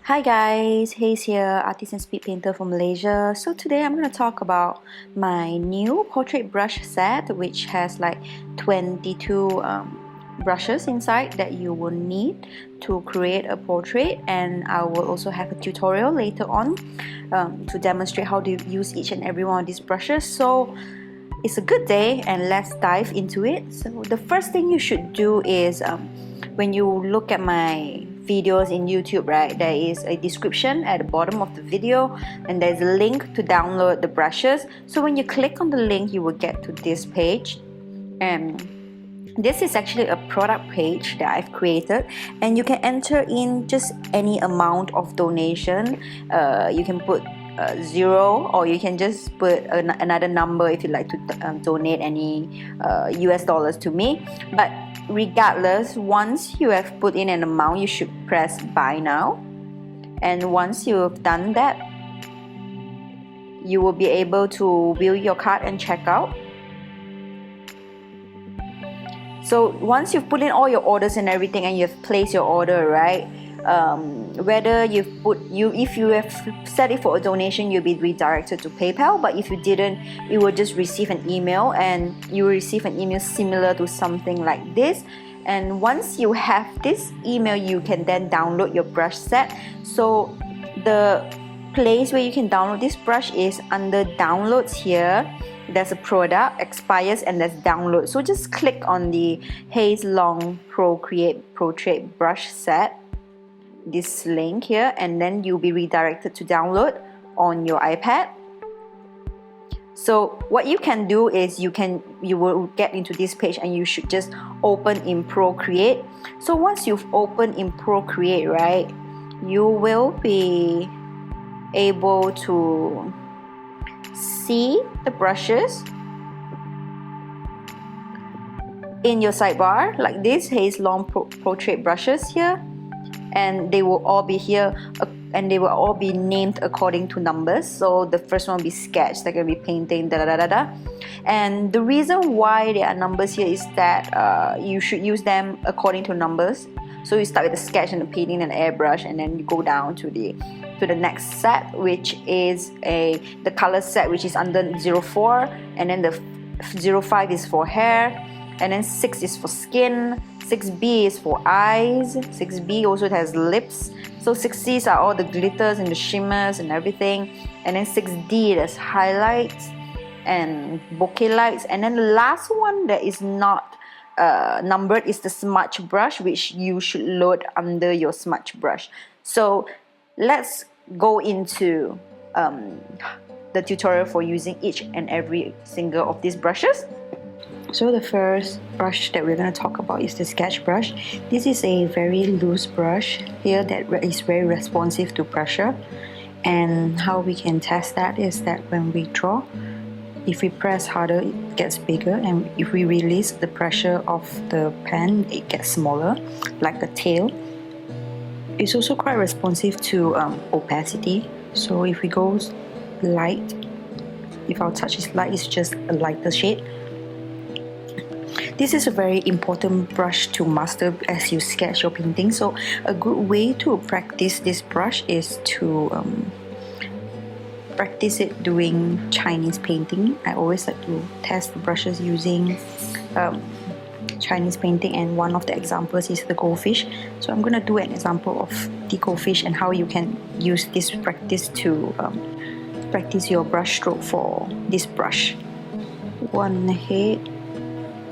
Hi guys, Haze here, artist and speed painter from Malaysia. So today I'm going to talk about my new portrait brush set, which has like 22 brushes inside that you will need to create a portrait, and I will also have a tutorial later on to demonstrate how to use each and every one of these brushes. So it's a good day and let's dive into it. So the first thing you should do is when you look at my videos in YouTube, right, there is a description at the bottom of the video and there's a link to download the brushes. So when you click on the link, you will get to this page, and this is actually a product page that I've created, and you can enter in just any amount of donation. You can put 0, or you can just put another number if you like to donate any US dollars to me. But regardless, once you have put in an amount, you should press buy now, and once you have done that, you will be able to view your cart and check out. So once you've put in all your orders and everything and you've placed your order, right, whether if you have set it for a donation, you'll be redirected to PayPal. But if you didn't, you will just receive an email, and you will receive an email similar to something like this. And once you have this email, you can then download your brush set. So the place where you can download this brush is under downloads here. There's a product, expires, and there's download. So just click on the Haze Long Procreate Portrait Brush Set, this link here, and then you'll be redirected to download on your iPad. So what you can do is you will get into this page and you should just open in Procreate. So once you've opened in Procreate, right, you will be able to see the brushes in your sidebar, like this Haze Long Portrait brushes here, and they will all be here, and they will all be named according to numbers. So the first one will be sketch, second will be painting, da da da da. And the reason why there are numbers here is that you should use them according to numbers. So you start with the sketch and the painting and airbrush, and then you go down to the next set, which is the color set, which is under 04, and then the 05 is for hair, and then 6 is for skin, 6B is for eyes, 6B also has lips. So 6Cs are all the glitters and the shimmers and everything, and then 6D there's highlights and bokeh lights, and then the last one that is not numbered is the Smudge Brush, which you should load under your Smudge Brush. So let's go into the tutorial for using each and every single of these brushes. So the first brush that we're going to talk about is the sketch brush. This is a very loose brush here that is very responsive to pressure, and how we can test that is that when we draw, if we press harder, it gets bigger, and if we release the pressure of the pen, it gets smaller, like the tail. It's also quite responsive to opacity. So if we go light, if our touch is light, it's just a lighter shade. This is a very important brush to master as you sketch your painting. So a good way to practice this brush is to practice it doing Chinese painting. I always like to test the brushes using Chinese painting, and one of the examples is the Goldfish. So I'm going to do an example of the Goldfish and how you can use this practice to practice your brush stroke for this brush. One head,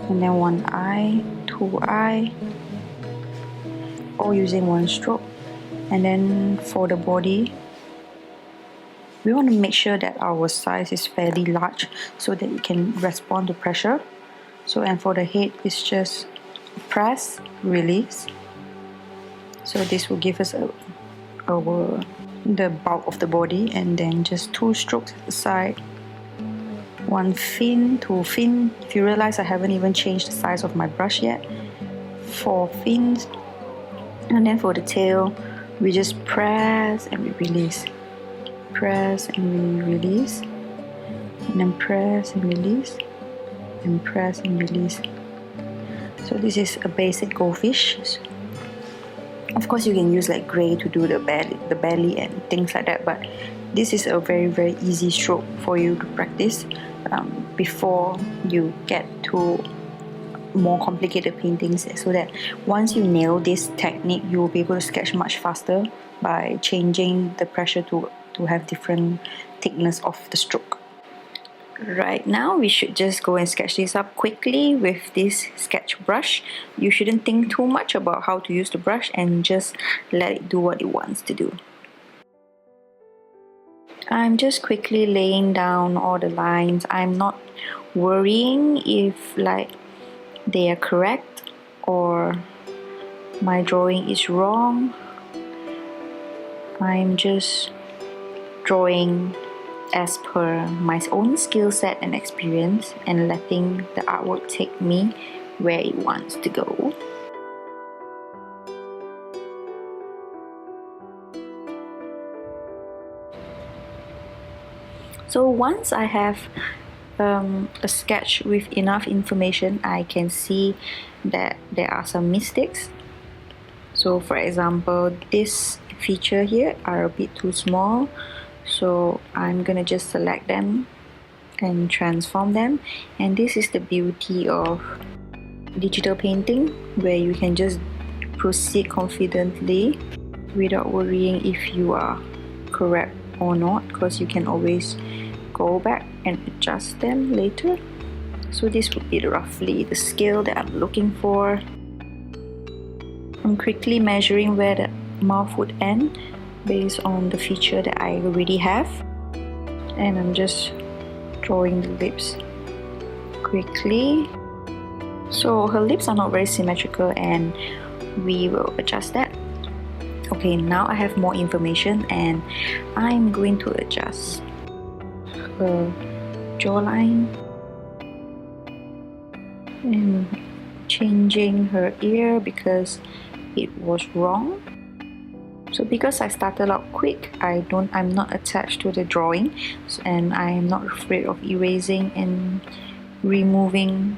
and then one eye, two eye, all using one stroke. And then for the body, we want to make sure that our size is fairly large so that it can respond to pressure. So, and for the head, it's just press, release. So this will give us the bulk of the body, and then just 2 strokes at the side. One fin, 2 fin. If you realize I haven't even changed the size of my brush yet. 4 fins. And then for the tail, we just press and we release. Press and we release. And then press and release. And press and release. So this is a basic Goldfish. Of course, you can use like grey to do the belly and things like that, but this is a very easy stroke for you to practice before you get to more complicated paintings, so that once you nail this technique, you will be able to sketch much faster by changing the pressure to have different thickness of the stroke. Right now, we should just go and sketch this up quickly with this sketch brush. You shouldn't think too much about how to use the brush and just let it do what it wants to do. I'm just quickly laying down all the lines. I'm not worrying if like they are correct or my drawing is wrong. I'm just drawing as per my own skill set and experience and letting the artwork take me where it wants to go. So once I have a sketch with enough information, I can see that there are some mistakes. So for example, this feature here are a bit too small, so I'm gonna just select them and transform them. And this is the beauty of digital painting, where you can just proceed confidently without worrying if you are correct or not, because you can always go back and adjust them later. So this would be roughly the scale that I'm looking for. I'm quickly measuring where the mouth would end based on the feature that I already have, and I'm just drawing the lips quickly. So her lips are not very symmetrical, and we will adjust that. Okay, now I have more information and I'm going to adjust her jawline and changing her ear because it was wrong. So because I started out quick, I'm not attached to the drawing, and I am not afraid of erasing and removing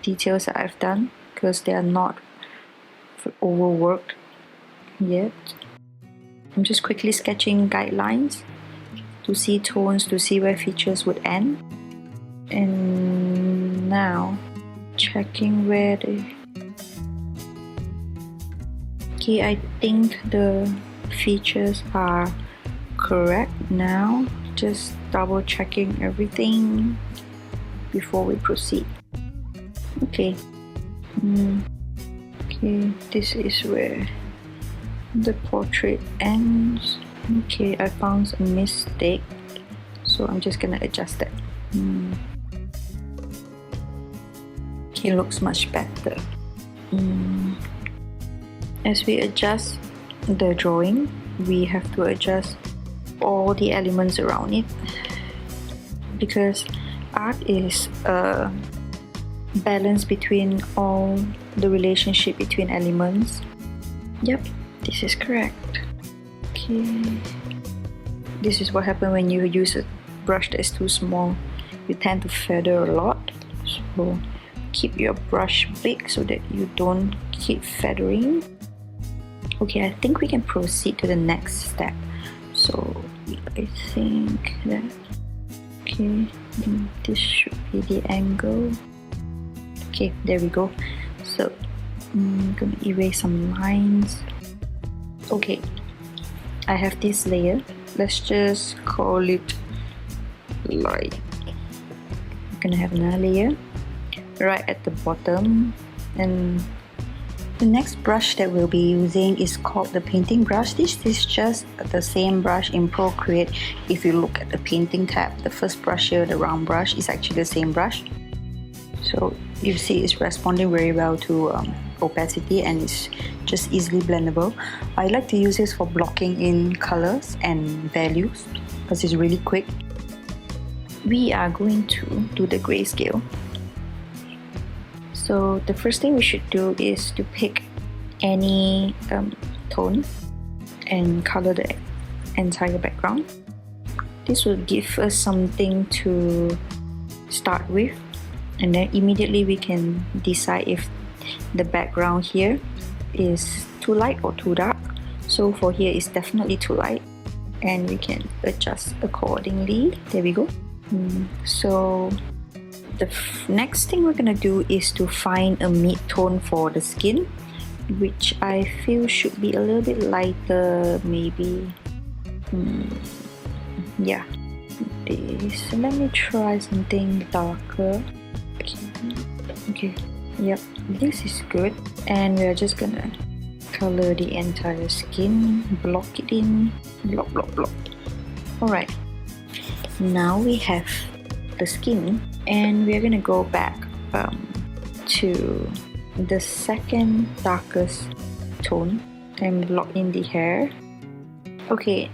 details that I've done because they are not overworked yet. I'm just quickly sketching guidelines to see tones, to see where features would end, and now checking where the okay, I think the features are correct now. Just double checking everything before we proceed. Okay. Okay, this is where the portrait ends. Okay, I found a mistake, so I'm just gonna adjust that. Okay, looks much better. As we adjust the drawing, we have to adjust all the elements around it, because art is a balance between all the relationship between elements. Yep, this is correct. Okay, this is what happens when you use a brush that is too small. You tend to feather a lot, so keep your brush big so that you don't keep feathering. Okay, I think we can proceed to the next step. So I think that, okay, this should be the angle. Okay, there we go. So I'm gonna erase some lines. Okay, I have this layer. Let's just call it light. I'm gonna have another layer right at the bottom, and the next brush that we'll be using is called the painting brush. This is just the same brush in Procreate. If you look at the painting tab, the first brush here, the round brush, is actually the same brush. So you see it's responding very well to opacity, and it's just easily blendable. I like to use this for blocking in colors and values because it's really quick. We are going to do the grayscale. So the first thing we should do is to pick any tone and color the entire background. This will give us something to start with, and then immediately we can decide if the background here is too light or too dark. So for here it's definitely too light, and we can adjust accordingly. There we go. So the next thing we're gonna do is to find a mid-tone for the skin, which I feel should be a little bit lighter, maybe. Yeah, this. Let me try something darker. Okay, yep, this is good. And we're just gonna color the entire skin, block it in, block. Alright, now we have the skin, and we're gonna go back to the second darkest tone and block in the hair. Okay,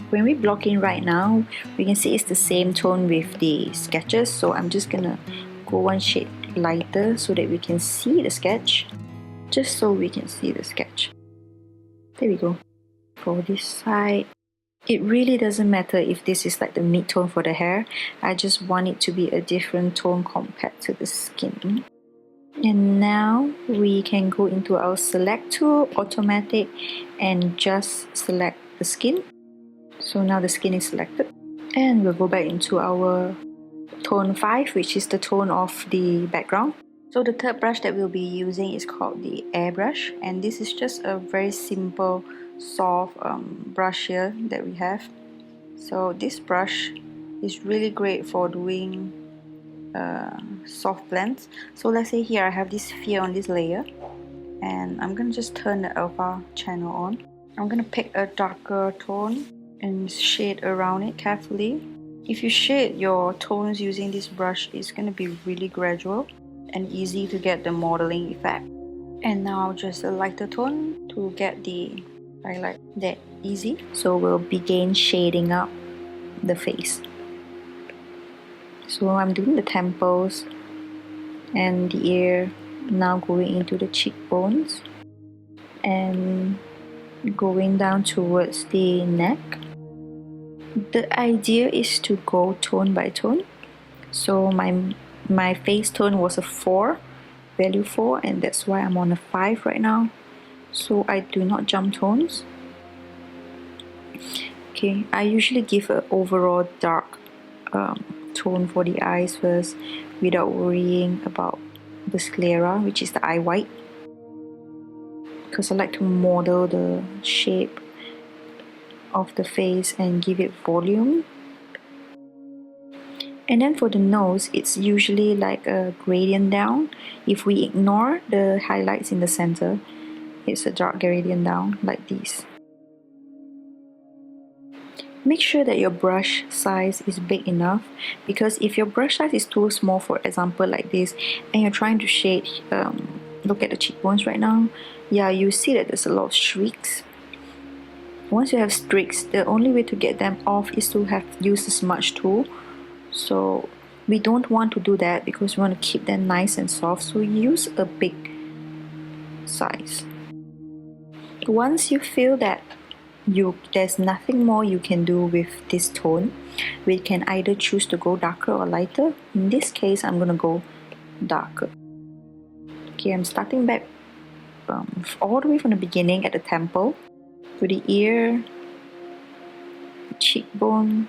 when we block in right now, we can see it's the same tone with the sketches, so I'm just gonna go one shade lighter so that we can see the sketch. Just so we can see the sketch. There we go. For this side, it really doesn't matter if this is like the mid-tone for the hair. I just want it to be a different tone compared to the skin. And now we can go into our select tool, automatic, and just select the skin. So now the skin is selected. And we'll go back into our tone 5, which is the tone of the background. So the third brush that we'll be using is called the Airbrush, and this is just a very simple, soft brush here that we have. So this brush is really great for doing soft blends. So let's say here I have this sphere on this layer, and I'm gonna just turn the alpha channel on. I'm gonna pick a darker tone and shade around it carefully. If you shade your tones using this brush, it's gonna be really gradual and easy to get the modeling effect. And now just a lighter tone to get the highlight that easy. So we'll begin shading up the face. So I'm doing the temples and the ear, now going into the cheekbones and going down towards the neck. The idea is to go tone by tone. So my face tone was a 4, value 4, and that's why I'm on a 5 right now. So I do not jump tones. Okay, I usually give an overall dark tone for the eyes first without worrying about the sclera, which is the eye white, because I like to model the shape of the face and give it volume. And then for the nose, it's usually like a gradient down. If we ignore the highlights in the center, it's a dark gradient down like this. Make sure that your brush size is big enough, because if your brush size is too small, for example like this, and you're trying to shade, look at the cheekbones right now, yeah, you see that there's a lot of streaks. Once you have streaks, the only way to get them off is to use the smudge tool. So we don't want to do that because we want to keep them nice and soft, so use a big size. Once you feel that there's nothing more you can do with this tone, we can either choose to go darker or lighter. In this case, I'm gonna go darker. Okay, I'm starting back all the way from the beginning at the temple, to the ear, the cheekbone.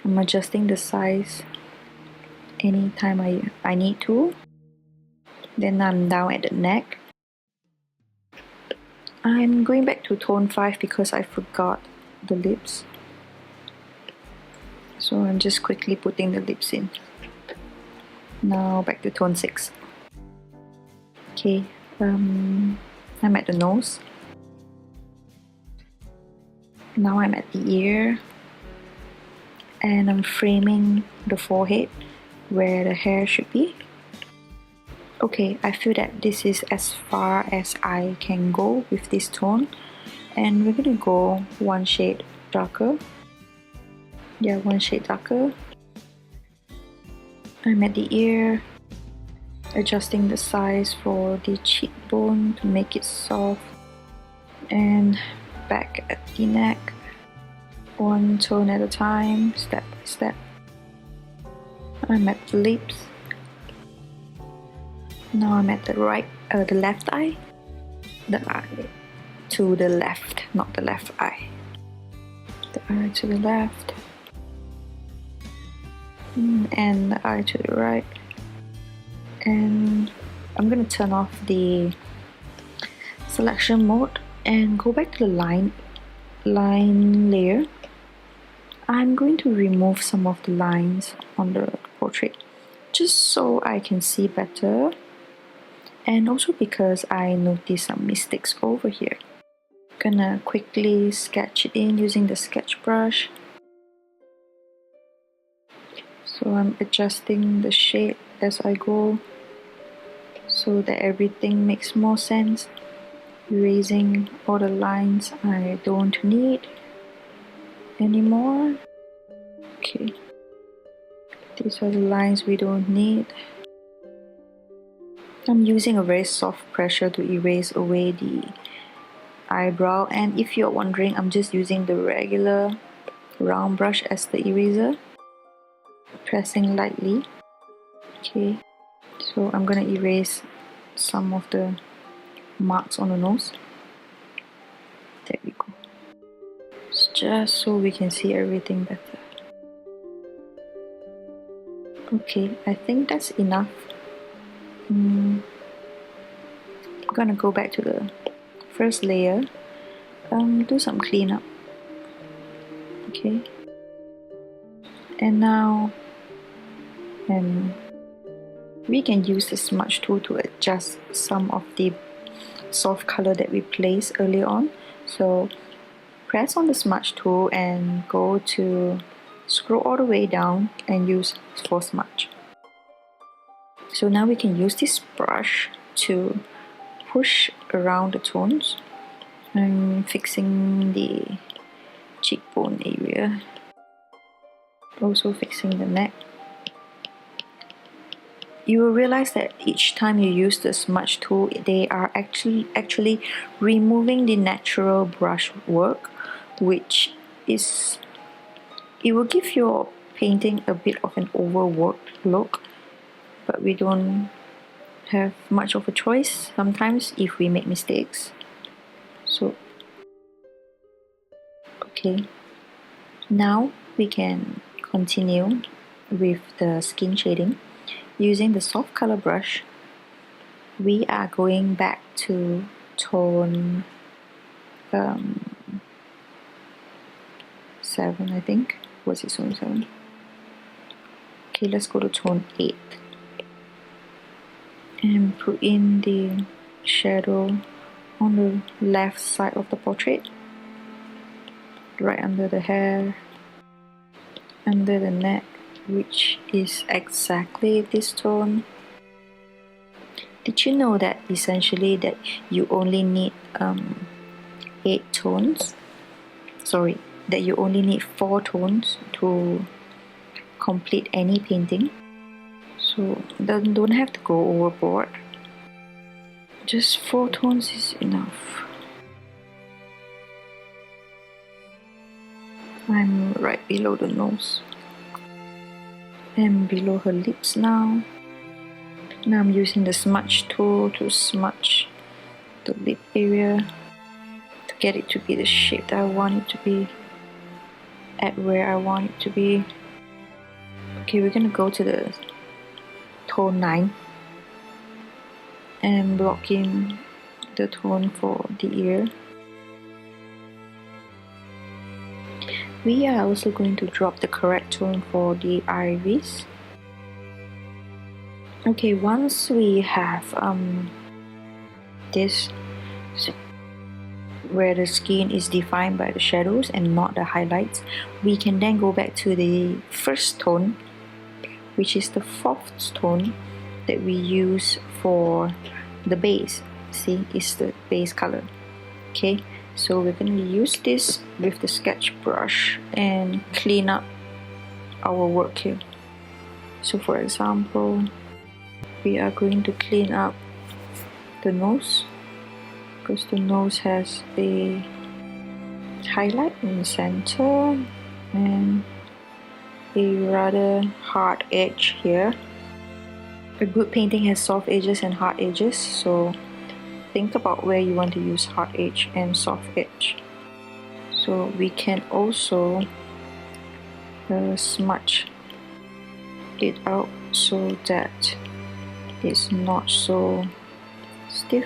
I'm adjusting the size anytime I need to. Then I'm down at the neck. I'm going back to tone 5 because I forgot the lips. So I'm just quickly putting the lips in. Now back to tone 6. Okay, I'm at the nose. Now I'm at the ear. And I'm framing the forehead where the hair should be. Okay, I feel that this is as far as I can go with this tone, and we're gonna go one shade darker. Yeah, one shade darker. I'm at the ear, adjusting the size for the cheekbone to make it soft, and back at the neck. One tone at a time, step by step. I'm at the lips. Now I'm at the left eye. the eye to the left, not the left eye. The eye to the left, and the eye to the right. And I'm gonna turn off the selection mode and go back to the line layer. I'm going to remove some of the lines on the portrait just so I can see better, and also because I noticed some mistakes over here. Gonna quickly sketch it in using the sketch brush. So I'm adjusting the shape as I go so that everything makes more sense. Erasing all the lines I don't need anymore. Okay, these are the lines we don't need. I'm using a very soft pressure to erase away the eyebrow, and if you're wondering, I'm just using the regular round brush as the eraser, pressing lightly. Okay, so I'm gonna erase some of the marks on the nose. There we go. It's just so we can see everything better. Okay, I think that's enough. I'm gonna go back to the first layer, do some cleanup. Okay, and now we can use the smudge tool to adjust some of the soft color that we placed earlier on. So press on the smudge tool and go to scroll all the way down and use for smudge. So now we can use this brush to push around the tones. I'm fixing the cheekbone area, also fixing the neck. You will realize that each time you use the smudge tool, they are actually removing the natural brush work, which is, it will give your painting a bit of an overworked look, but we don't have much of a choice sometimes if we make mistakes. So okay, now we can continue with the skin shading. Using the soft color brush, we are going back to tone 7, I think. Was it tone 7? Okay, let's go to tone 8 and put in the shadow on the left side of the portrait, right under the hair, under the neck, which is exactly this tone. Did you know that essentially that you only need 8 tones? Sorry, that you only need 4 tones to complete any painting. So don't have to go overboard. Just 4 tones is enough. I'm right below the nose and below her lips now. Now I'm using the smudge tool to smudge the lip area to get it to be the shape that I want it to be, at where I want it to be. Okay, we're gonna go to the tone 9 and block in the tone for the ear. We are also going to drop the correct tone for the iris. Okay, once we have this where the skin is defined by the shadows and not the highlights, we can then go back to the first tone, which is the 4th tone that we use for the base. See, it's the base color. Okay, so we're going to use this with the sketch brush and clean up our work here. So for example, we are going to clean up the nose, because the nose has a highlight in the center and a rather hard edge here. A good painting has soft edges and hard edges, so think about where you want to use hard edge and soft edge. So we can also smudge it out so that it's not so stiff,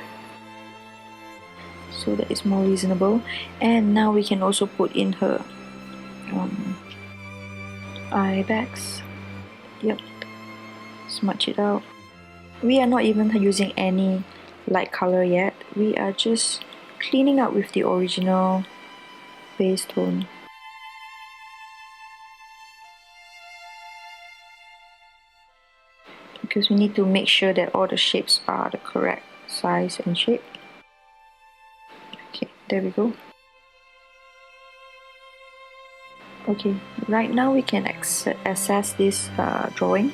so that it's more reasonable. And now we can also put in her eye bags. Yep, smudge it out. We are not even using any light color yet. We are just cleaning up with the original base tone. Because we need to make sure that all the shapes are the correct size and shape. Okay, there we go. Okay, right now we can access this drawing,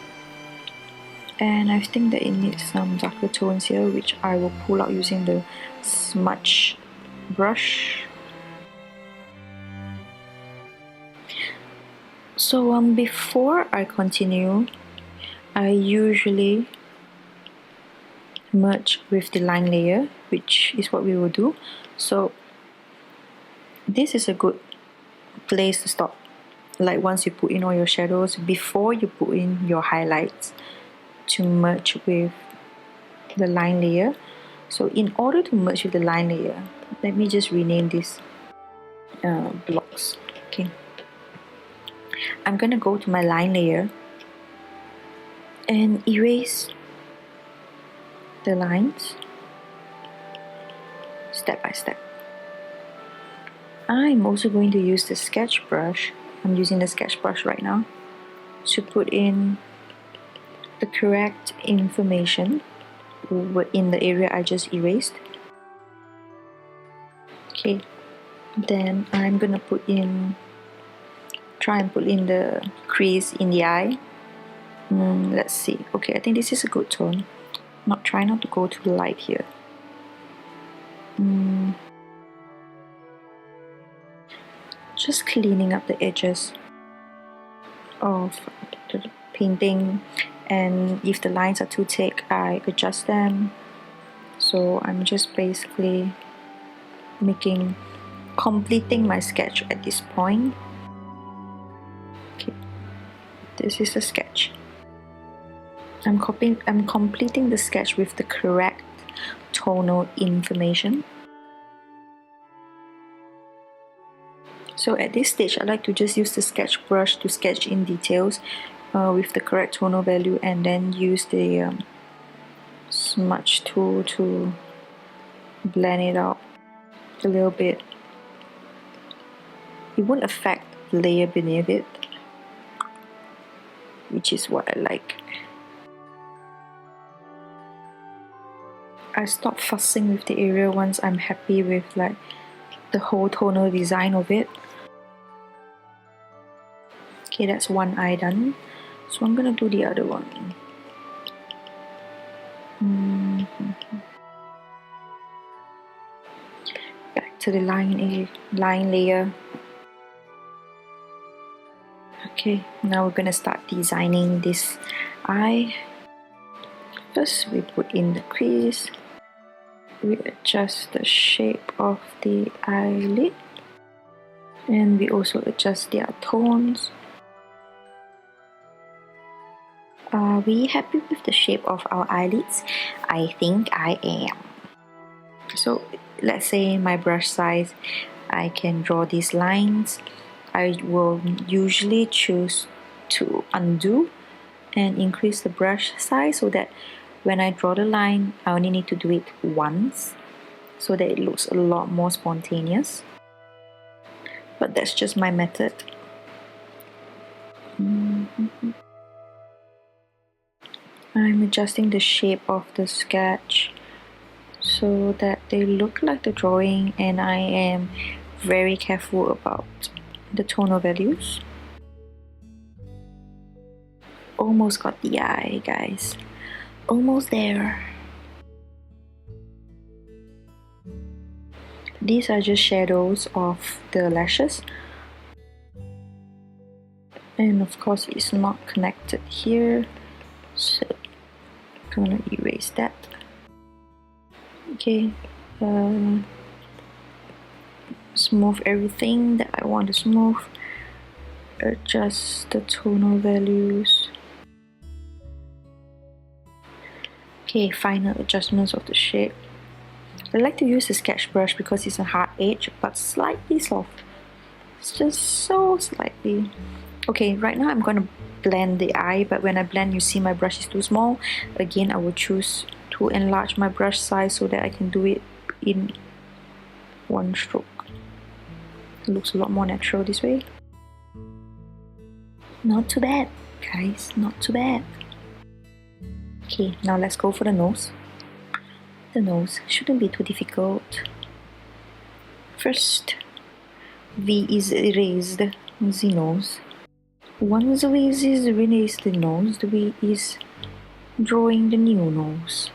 and I think that it needs some darker tones here, which I will pull out using the Smudge Brush. So before I continue, I usually merge with the line layer, which is what we will do. So this is a good place to stop. Like once you put in all your shadows, before you put in your highlights, to merge with the line layer. So in order to merge with the line layer, let me just rename this blocks. Okay, I'm gonna go to my line layer and erase the lines step by step. I'm also going to use the sketch brush. I'm using the sketch brush right now to put in the correct information in the area I just erased. Okay, then I'm gonna try and put in the crease in the eye. Let's see. Okay, I think this is a good tone. Try not to go too light here. Just cleaning up the edges of the painting, and if the lines are too thick, I adjust them. So I'm just basically completing my sketch at this point. Okay, this is the sketch. I'm completing the sketch with the correct tonal information. So at this stage, I like to just use the sketch brush to sketch in details with the correct tonal value, and then use the smudge tool to blend it out a little bit. It won't affect the layer beneath it, which is what I like. I stop fussing with the area once I'm happy with like the whole tonal design of it. Okay, that's one eye done. So I'm gonna do the other one. Back to the line layer. Okay, now we're gonna start designing this eye. First, we put in the crease. We adjust the shape of the eyelid, and we also adjust their tones. Are we happy with the shape of our eyelids? I think I am. So let's say my brush size, I can draw these lines. I will usually choose to undo and increase the brush size so that when I draw the line, I only need to do it once, so that it looks a lot more spontaneous. But that's just my method. I'm adjusting the shape of the sketch so that they look like the drawing, and I am very careful about the tonal values. Almost got the eye, guys. Almost there. These are just shadows of the lashes. And of course it's not connected here, so I'm gonna erase that. Okay, smooth everything that I want to smooth. Adjust the tonal values. Okay, final adjustments of the shape. I like to use the sketch brush because it's a hard edge but slightly soft. It's just so slightly. Okay, right now I'm going to blend the eye, but when I blend you see my brush is too small. Again, I will choose to enlarge my brush size so that I can do it in one stroke. It looks a lot more natural this way. Not too bad, guys, not too bad. Okay, now let's go for the nose. The nose shouldn't be too difficult. First, V is erased the nose. Once the V is erased the nose, the V is drawing the new nose.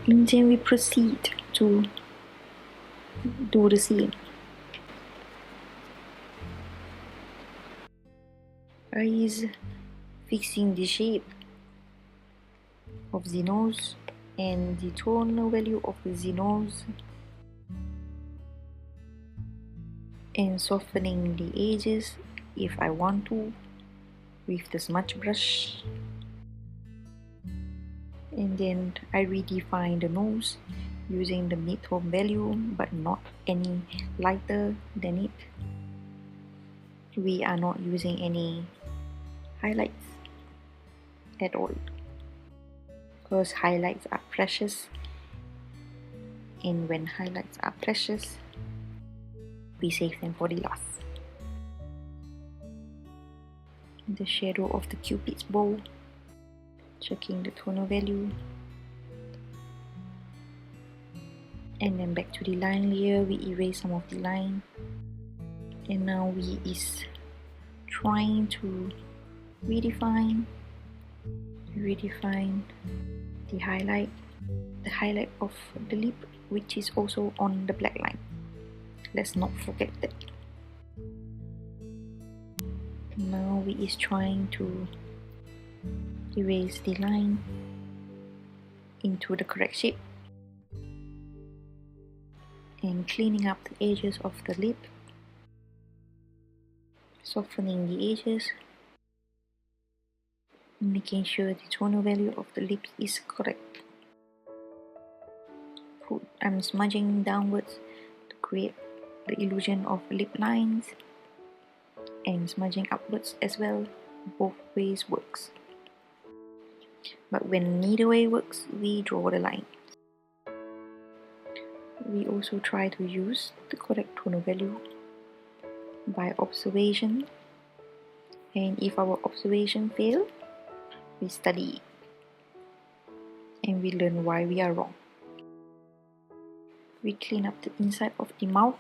And then we proceed to do the same. I is fixing the shape of the nose and the tonal value of the nose and softening the edges if I want to with the smudge brush. And then I redefine the nose using the mid-tone value but not any lighter than it. We are not using any highlights at all because highlights are precious, and when highlights are precious we save them for the last. The shadow of the cupid's bow, checking the tonal value, and then back to the line layer. We erase some of the line, and now we is trying to redefine the highlight of the lip, which is also on the black line. Let's not forget that. Now we is trying to erase the line into the correct shape and cleaning up the edges of the lip, softening the edges, making sure the tonal value of the lips is correct. I'm smudging downwards to create the illusion of lip lines, and smudging upwards as well. Both ways works, but when neither way works, we draw the line. We also try to use the correct tonal value by observation, and if our observation fail, we study and we learn why we are wrong. We clean up the inside of the mouth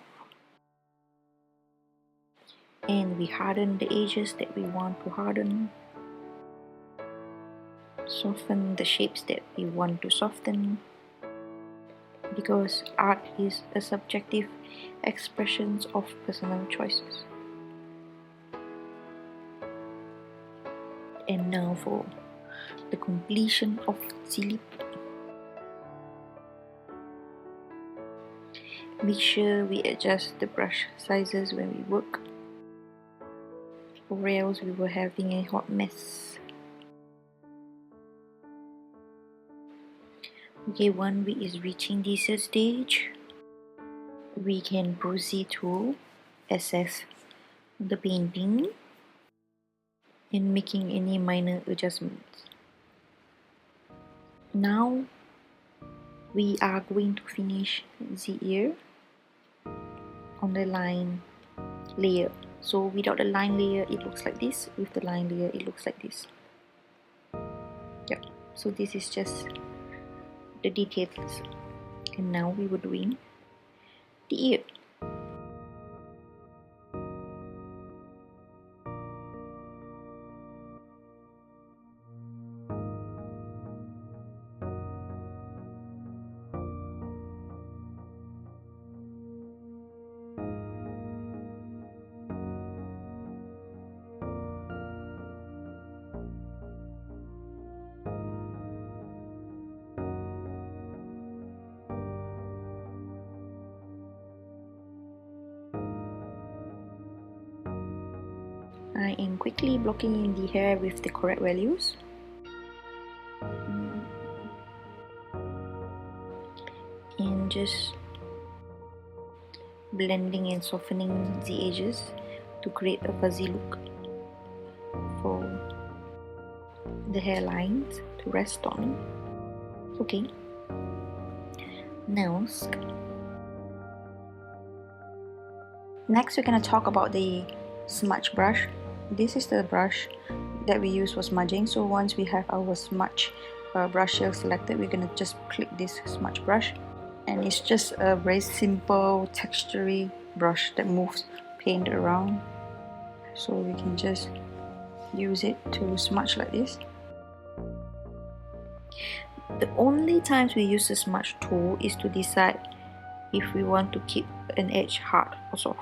and we harden the edges that we want to harden, soften the shapes that we want to soften, because art is a subjective expression of personal choices. And now for the completion of the lip. Make sure we adjust the brush sizes when we work, or else we were having a hot mess. Okay, when we is reaching this stage, we can proceed to assess the painting and making any minor adjustments. Now we are going to finish the ear on the line layer. So without the line layer it looks like this, with the line layer it looks like this. Yep, so this is just the details, and now we were doing the ear. in quickly, blocking in the hair with the correct values. And just blending and softening the edges to create a fuzzy look for the hairlines to rest on. Okay, now next we're going to talk about the smudge brush. This is the brush that we use for smudging. So once we have our smudge brush here selected, we're going to just click this smudge brush, and it's just a very simple textury brush that moves paint around, so we can just use it to smudge like this. The only times we use the smudge tool is to decide if we want to keep an edge hard or soft.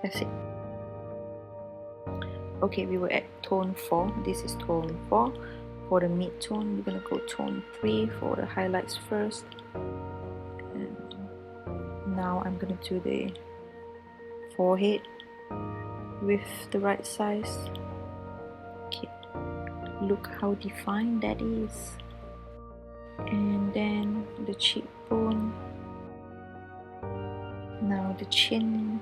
That's it. Okay, we were at tone 4. This is tone 4. For the mid-tone, we're going to go tone 3 for the highlights first. And now I'm going to do the forehead with the right size. Okay, look how defined that is. And then the cheekbone. Now the chin.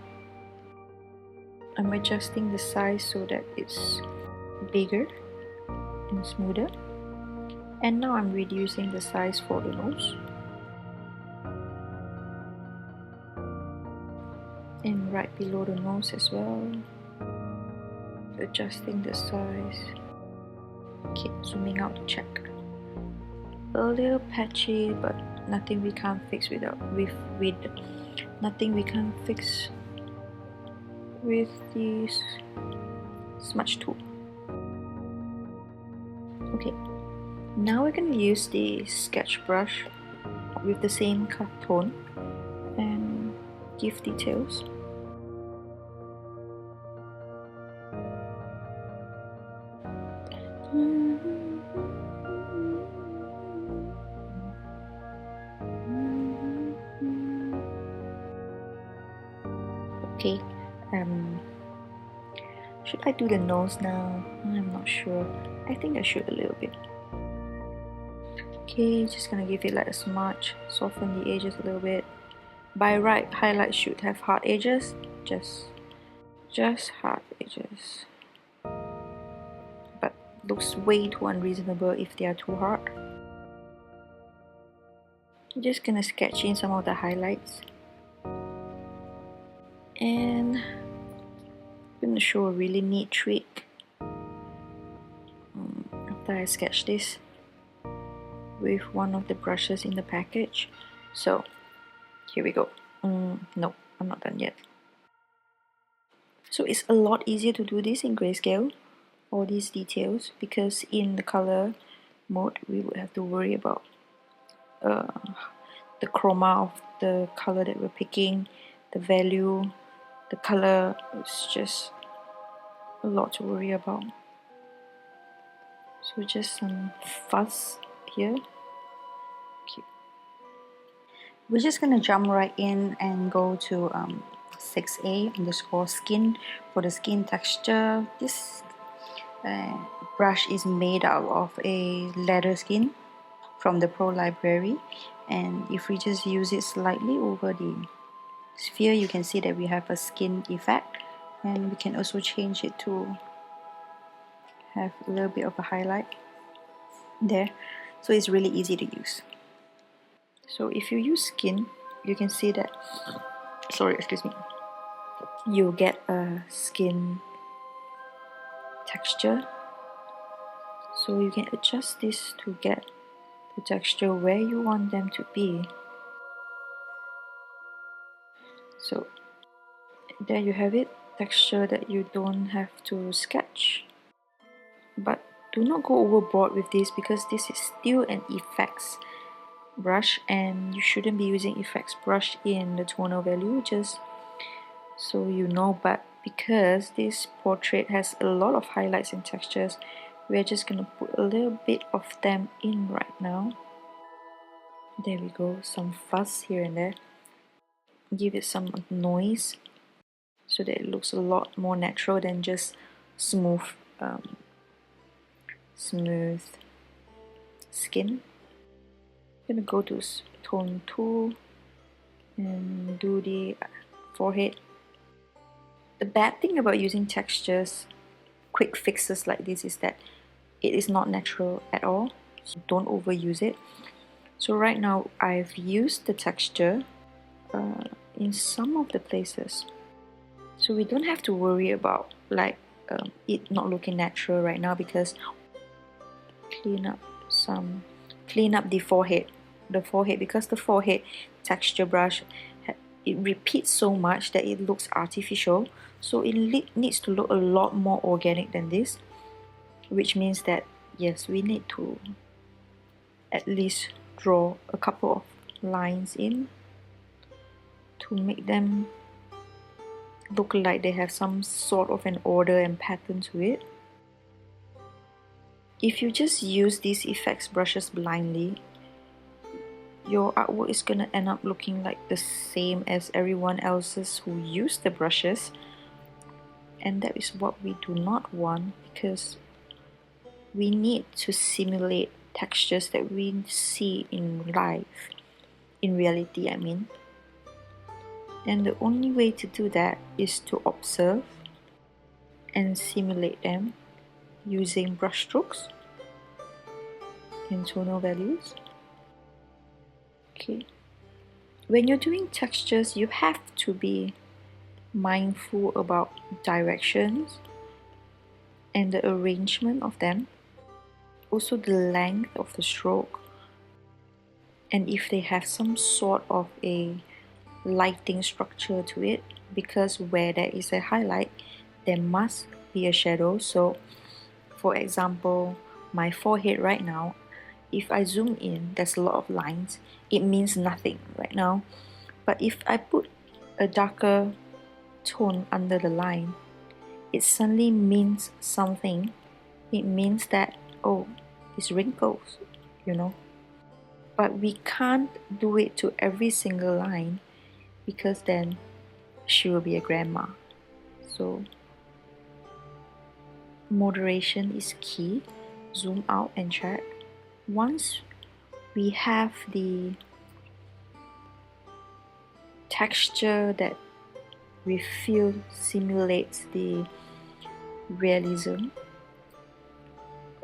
I'm adjusting the size so that it's bigger and smoother. And now I'm reducing the size for the nose. And right below the nose as well. Adjusting the size. Okay, zooming out to check. A little patchy, but nothing we can't fix with nothing we can't fix with the smudge tool. Okay, now we're going to use the sketch brush with the same cut tone and give details. Okay, should I do the nose now? I'm not sure. I think I should a little bit. Okay, just gonna give it like a smudge, soften the edges a little bit. By right, highlights should have hard edges, just hard edges. But looks way too unreasonable if they are too hard. I'm just gonna sketch in some of the highlights. And I'm gonna show a really neat trick after I sketch this with one of the brushes in the package. So here we go. No, I'm not done yet. So it's a lot easier to do this in Grayscale, all these details, because in the color mode we would have to worry about the chroma of the color that we're picking, the value, the color. It's just a lot to worry about. So just some fuzz here. Okay. We're just gonna jump right in and go to 6A underscore skin for the skin texture. This brush is made out of a leather skin from the Pro library, and if we just use it slightly over the sphere, you can see that we have a skin effect, and we can also change it to have a little bit of a highlight there, so it's really easy to use. So if you use skin, you can see that, you get a skin texture, so you can adjust this to get the texture where you want them to be. So there you have it, texture that you don't have to sketch. But do not go overboard with this, because this is still an effects brush and you shouldn't be using effects brush in the tonal value, just so you know. But because this portrait has a lot of highlights and textures, we're just gonna put a little bit of them in right now. There we go, some fuzz here and there. Give it some noise so that it looks a lot more natural than just smooth smooth skin. I'm gonna go to tone 2 and do the forehead. The bad thing about using textures, quick fixes like this, is that it is not natural at all, so don't overuse it. So right now I've used the texture in some of the places, so we don't have to worry about like it not looking natural right now, because clean up the forehead, because the forehead texture brush, it repeats so much that it looks artificial, so it needs to look a lot more organic than this, which means that yes, we need to at least draw a couple of lines in to make them look like they have some sort of an order and pattern to it. If you just use these effects brushes blindly, your artwork is gonna end up looking like the same as everyone else's who used the brushes, and that is what we do not want, because we need to simulate textures that we see in life, in reality I mean. And the only way to do that is to observe and simulate them using brush strokes and tonal values. Okay. When you're doing textures, you have to be mindful about directions and the arrangement of them, also the length of the stroke, and if they have some sort of a lighting structure to it, because where there is a highlight there must be a shadow. So for example, my forehead right now, if I zoom in, there's a lot of lines. It means nothing right now, but if I put a darker tone under the line, it suddenly means something. It means that, oh, it's wrinkles, you know. But we can't do it to every single line, because then she will be a grandma. So moderation is key. Zoom out and check. Once we have the texture that we feel simulates the realism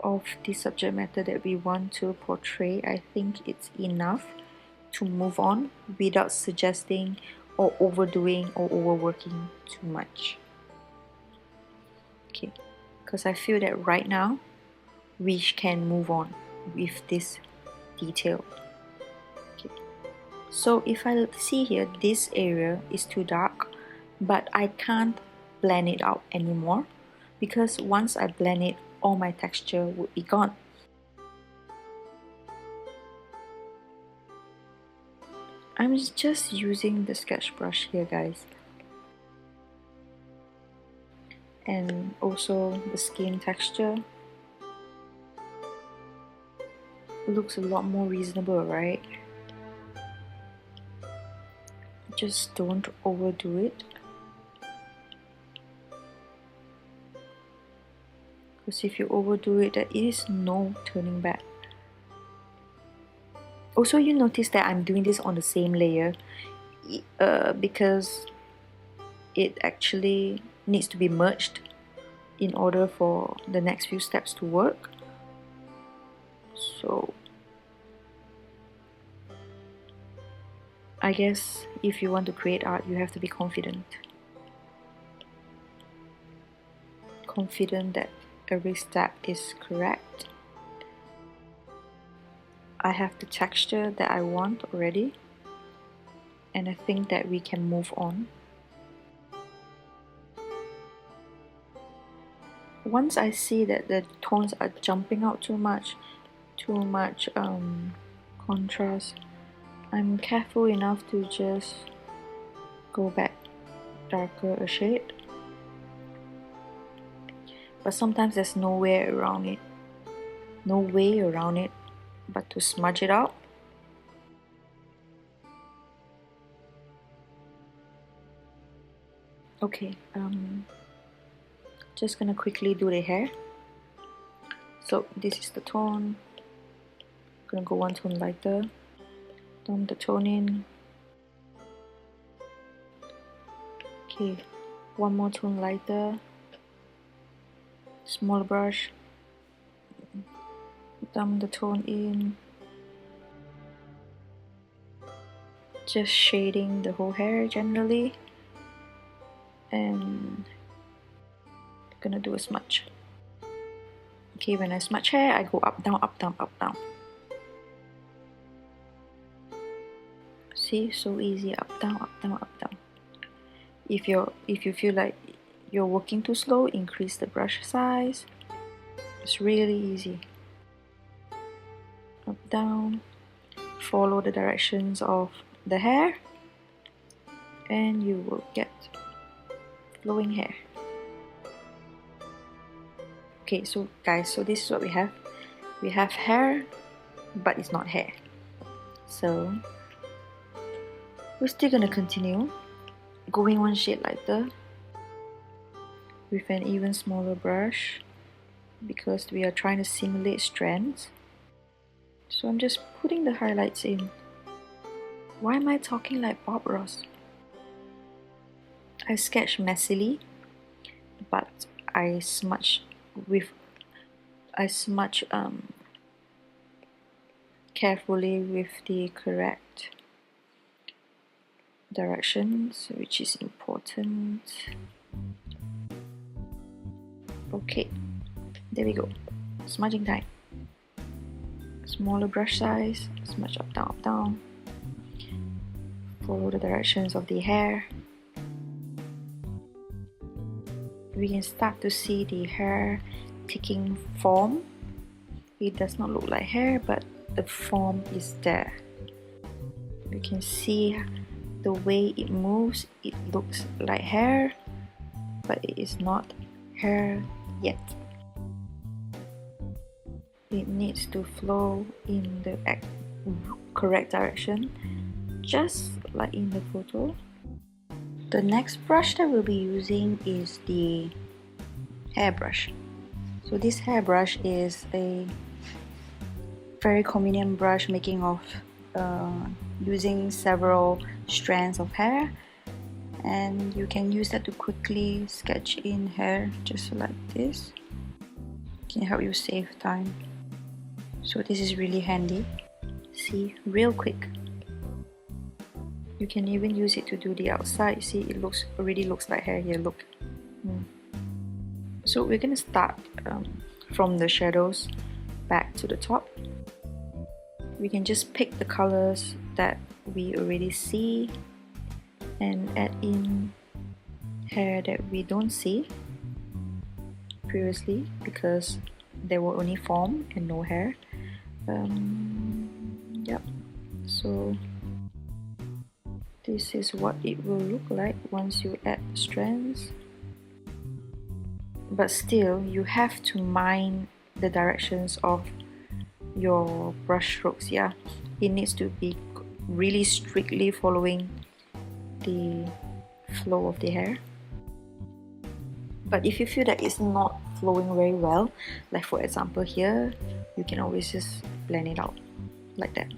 of the subject matter that we want to portray, I think it's enough to move on without suggesting or overdoing or overworking too much. Okay, because I feel that right now we can move on with this detail. Okay. So if I see here, this area is too dark, but I can't blend it out anymore, because once I blend it, all my texture would be gone. I'm just using the sketch brush here, guys, and also the skin texture looks a lot more reasonable, right? Just don't overdo it, because if you overdo it, there is no turning back. Also, you notice that I'm doing this on the same layer because it actually needs to be merged in order for the next few steps to work. So I guess if you want to create art, you have to be confident. Confident that every step is correct. I have the texture that I want already, and I think that we can move on. Once I see that the tones are jumping out too much contrast, I'm careful enough to just go back darker a shade. But sometimes there's no way around it but to smudge it out. Okay, Just gonna quickly do the hair. So this is the tone. Gonna go one tone lighter. Dump the tone in. Okay, one more tone lighter. Smaller brush. Dump the tone in. Just shading the whole hair generally. And gonna do a smudge. Okay, when I smudge hair, I go up, down, up, down, up, down. See, so easy, up, down, up, down, up, down. If you feel like you're working too slow, increase the brush size. It's really easy. Up, down. Follow the directions of the hair, and you will get flowing hair. Okay, so guys, so this is what we have. We have hair, but it's not hair. So we're still gonna continue going one shade lighter with an even smaller brush because we are trying to simulate strands. So I'm just putting the highlights in. Why am I talking like Bob Ross? I sketch messily, but I smudge carefully with the correct directions, which is important. Okay, there we go. Smudging time. Smaller brush size, smudge up, down, up, down. Follow the directions of the hair. We can start to see the hair taking form. It does not look like hair, but the form is there. You can see the way it moves. It looks like hair, but it is not hair yet. It needs to flow in the correct direction, just like in the photo. The next brush that we'll be using is the hairbrush. So this hairbrush is a very convenient brush making of using several strands of hair, and you can use that to quickly sketch in hair just like this. It can help you save time. So this is really handy. See, real quick. You can even use it to do the outside. See, it already looks like hair here. Look. So we're gonna start from the shadows back to the top. We can just pick the colors that we already see and add in hair that we don't see previously because there were only form and no hair. Yep. So this is what it will look like once you add strands. But still, you have to mind the directions of your brush strokes. Yeah, it needs to be really strictly following the flow of the hair. But if you feel that it's not flowing very well, like for example here, you can always just blend it out like that.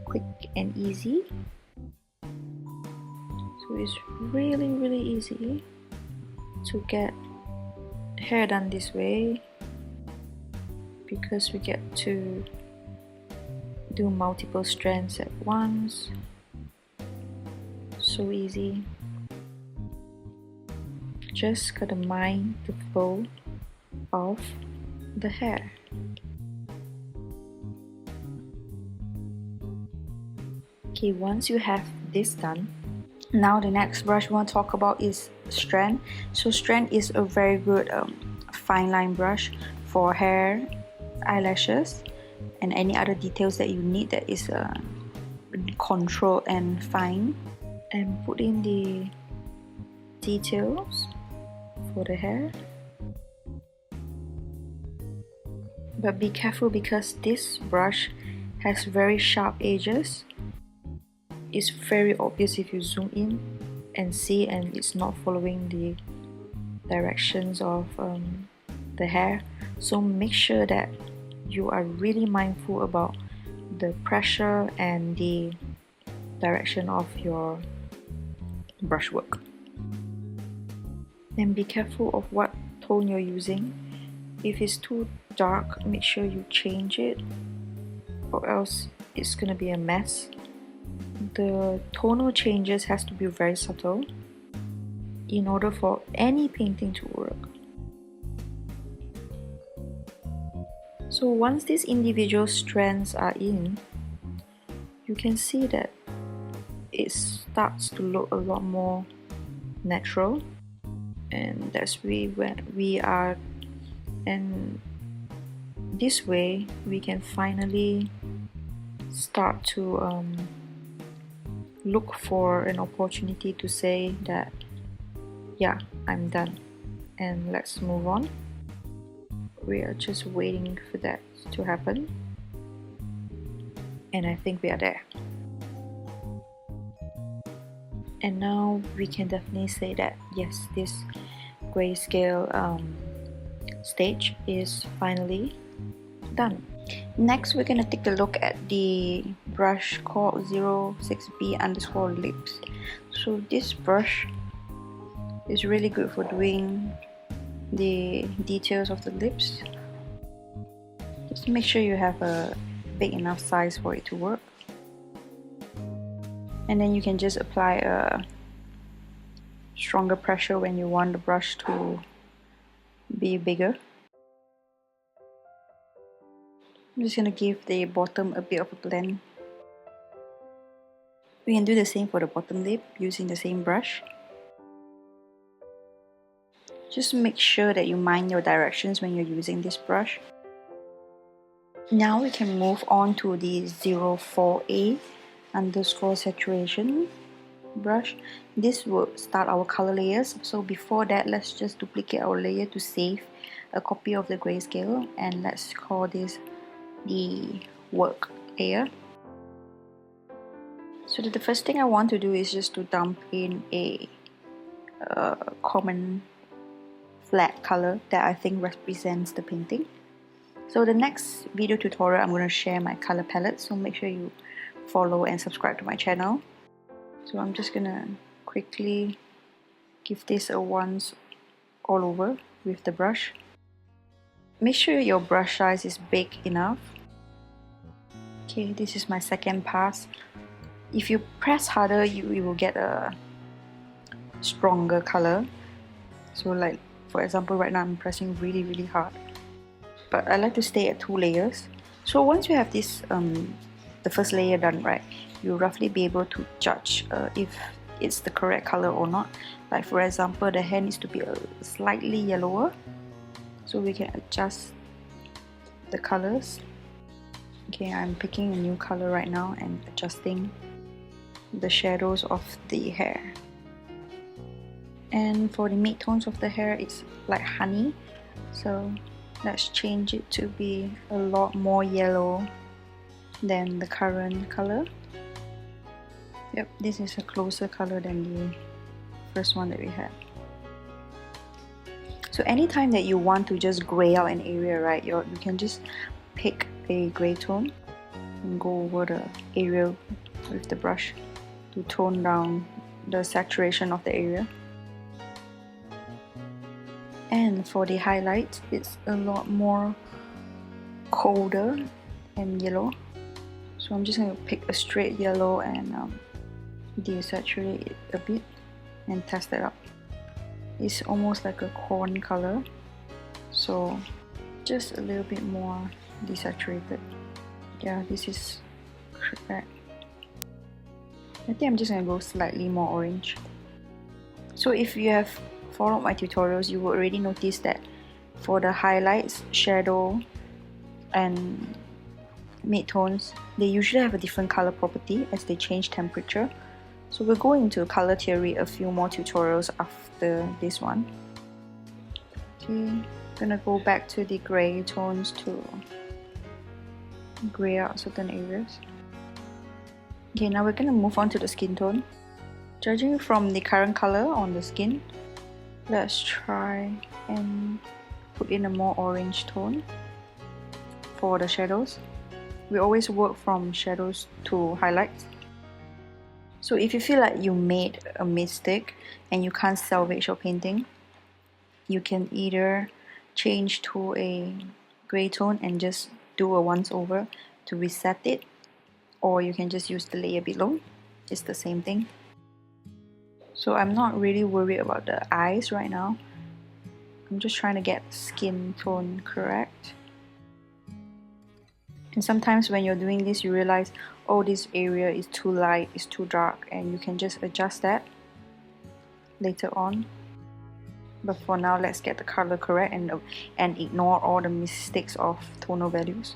Quick and easy. So it's really easy to get hair done this way because we get to do multiple strands at once. So easy. Just gotta mind the flow of the hair. Okay, once you have this done, now the next brush we want to talk about is strand. So strand is a very good fine line brush for hair, eyelashes, and any other details that you need that is controlled and fine. And put in the details for the hair. But be careful because this brush has very sharp edges. It's very obvious if you zoom in and see, and it's not following the directions of the hair. So make sure that you are really mindful about the pressure and the direction of your brushwork. And be careful of what tone you're using. If it's too dark, make sure you change it, or else it's gonna be a mess. The tonal changes has to be very subtle in order for any painting to work. So once these individual strands are in, you can see that it starts to look a lot more natural, and that's where we are, and this way we can finally start to look for an opportunity to say that, yeah, I'm done, and let's move on. We are just waiting for that to happen, and I think we are there. And now we can definitely say that yes, this grayscale stage is finally done. Next, we're gonna take a look at the brush called 06B_lips. So this brush is really good for doing the details of the lips. Just make sure you have a big enough size for it to work. And then you can just apply a stronger pressure when you want the brush to be bigger. I'm just gonna give the bottom a bit of a blend. We can do the same for the bottom lip using the same brush. Just make sure that you mind your directions when you're using this brush. Now we can move on to the 04A_saturation brush. This will start our color layers. So before that, let's just duplicate our layer to save a copy of the grayscale, and let's call this the work layer. So the first thing I want to do is just to dump in a common flat color that I think represents the painting. So the next video tutorial, I'm going to share my color palette, so make sure you follow and subscribe to my channel. So I'm just going to quickly give this a once all over with the brush. Make sure your brush size is big enough. Okay, this is my second pass. If you press harder, you will get a stronger color. So like, for example, right now I'm pressing really hard. But I like to stay at 2 layers. So once you have this, the first layer done, right, you'll roughly be able to judge if it's the correct color or not. Like for example, the hair needs to be slightly yellower. So we can adjust the colors. Okay, I'm picking a new color right now and adjusting the shadows of the hair. And for the midtones of the hair, it's like honey. So let's change it to be a lot more yellow than the current color. Yep, this is a closer color than the first one that we had. So anytime that you want to just gray out an area, right, you can just pick a gray tone and go over the area with the brush to tone down the saturation of the area. And for the highlight, it's a lot more colder and yellow. So I'm just going to pick a straight yellow and desaturate it a bit and test it out. It's almost like a corn color, so just a little bit more desaturated. Yeah, this is correct. I think I'm just going to go slightly more orange. So if you have followed my tutorials, you will already notice that for the highlights, shadow and midtones, they usually have a different color property as they change temperature. So we'll go into color theory a few more tutorials after this one. Okay, gonna go back to the gray tones to gray out certain areas. Okay, now we're gonna move on to the skin tone. Judging from the current color on the skin, Let's try and put in a more orange tone for the shadows. We always work from shadows to highlights. So if you feel like you made a mistake and you can't salvage your painting, you can either change to a gray tone and just do a once over to reset it, or you can just use the layer below. It's the same thing. So I'm not really worried about the eyes right now. I'm just trying to get skin tone correct. And sometimes when you're doing this, you realize, oh, this area is too light, it's too dark, and you can just adjust that later on. But for now, let's get the color correct and ignore all the mistakes of tonal values.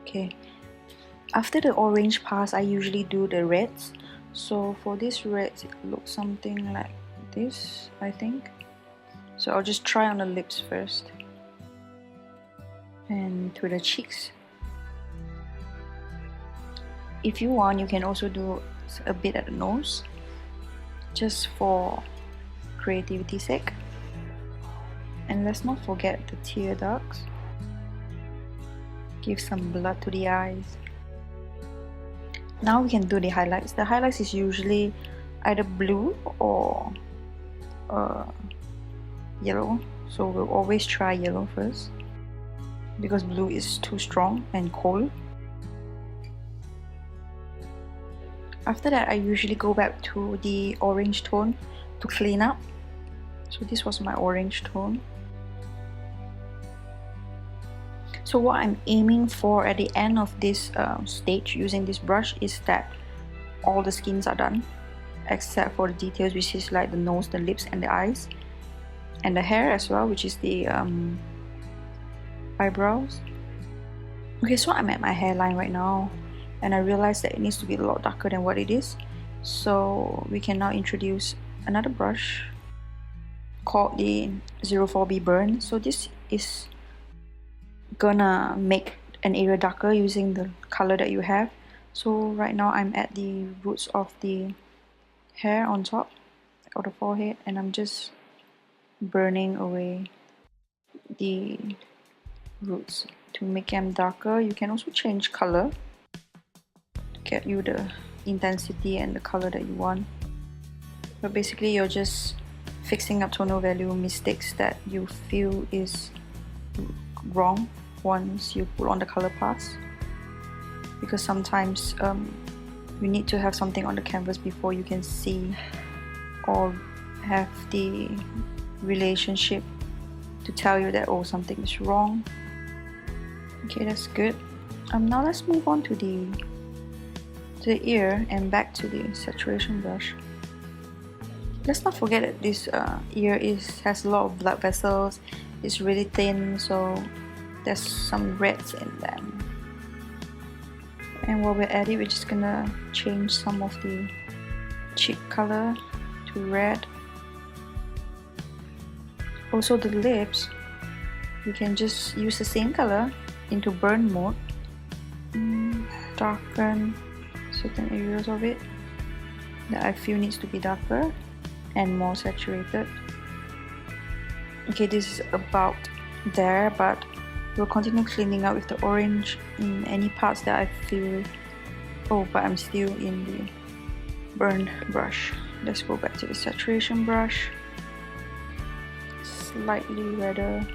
Okay, after the orange pass, I usually do the reds. So for this reds, it looks something like this, I think. So I'll just try on the lips first. And to the cheeks. If you want, you can also do a bit at the nose, just for creativity's sake. And let's not forget the tear ducts. Give some blood to the eyes. Now we can do the highlights. The highlights is usually either blue or yellow. So we'll always try yellow first, because blue is too strong and cold. After that, I usually go back to the orange tone to clean up. So this was my orange tone. So what I'm aiming for at the end of this stage using this brush is that all the skins are done, except for the details, which is like the nose, the lips, and the eyes, and the hair as well, which is the eyebrows. Okay, so I'm at my hairline right now, and I realized that it needs to be a lot darker than what it is. So we can now introduce another brush called the 04B Burn. So this is gonna make an area darker using the color that you have. So right now I'm at the roots of the hair on top of the forehead, and I'm just burning away the roots to make them darker. You can also change color to get you the intensity and the color that you want. But basically you're just fixing up tonal value mistakes that you feel is wrong once you put on the color pass, because sometimes you need to have something on the canvas before you can see or have the relationship to tell you that, oh, something is wrong. Okay, that's good. Now let's move on to the ear and back to the saturation brush. Let's not forget that this ear has a lot of blood vessels. It's really thin, so there's some reds in them. And while we're at it, we're just gonna change some of the cheek color to red. Also the lips, we can just use the same color into burn mode, darken certain areas of it that I feel needs to be darker and more saturated. Okay, this is about there, but we'll continue cleaning up with the orange in any parts that I feel, oh, but I'm still in the burned brush. Let's go back to the saturation brush, slightly redder,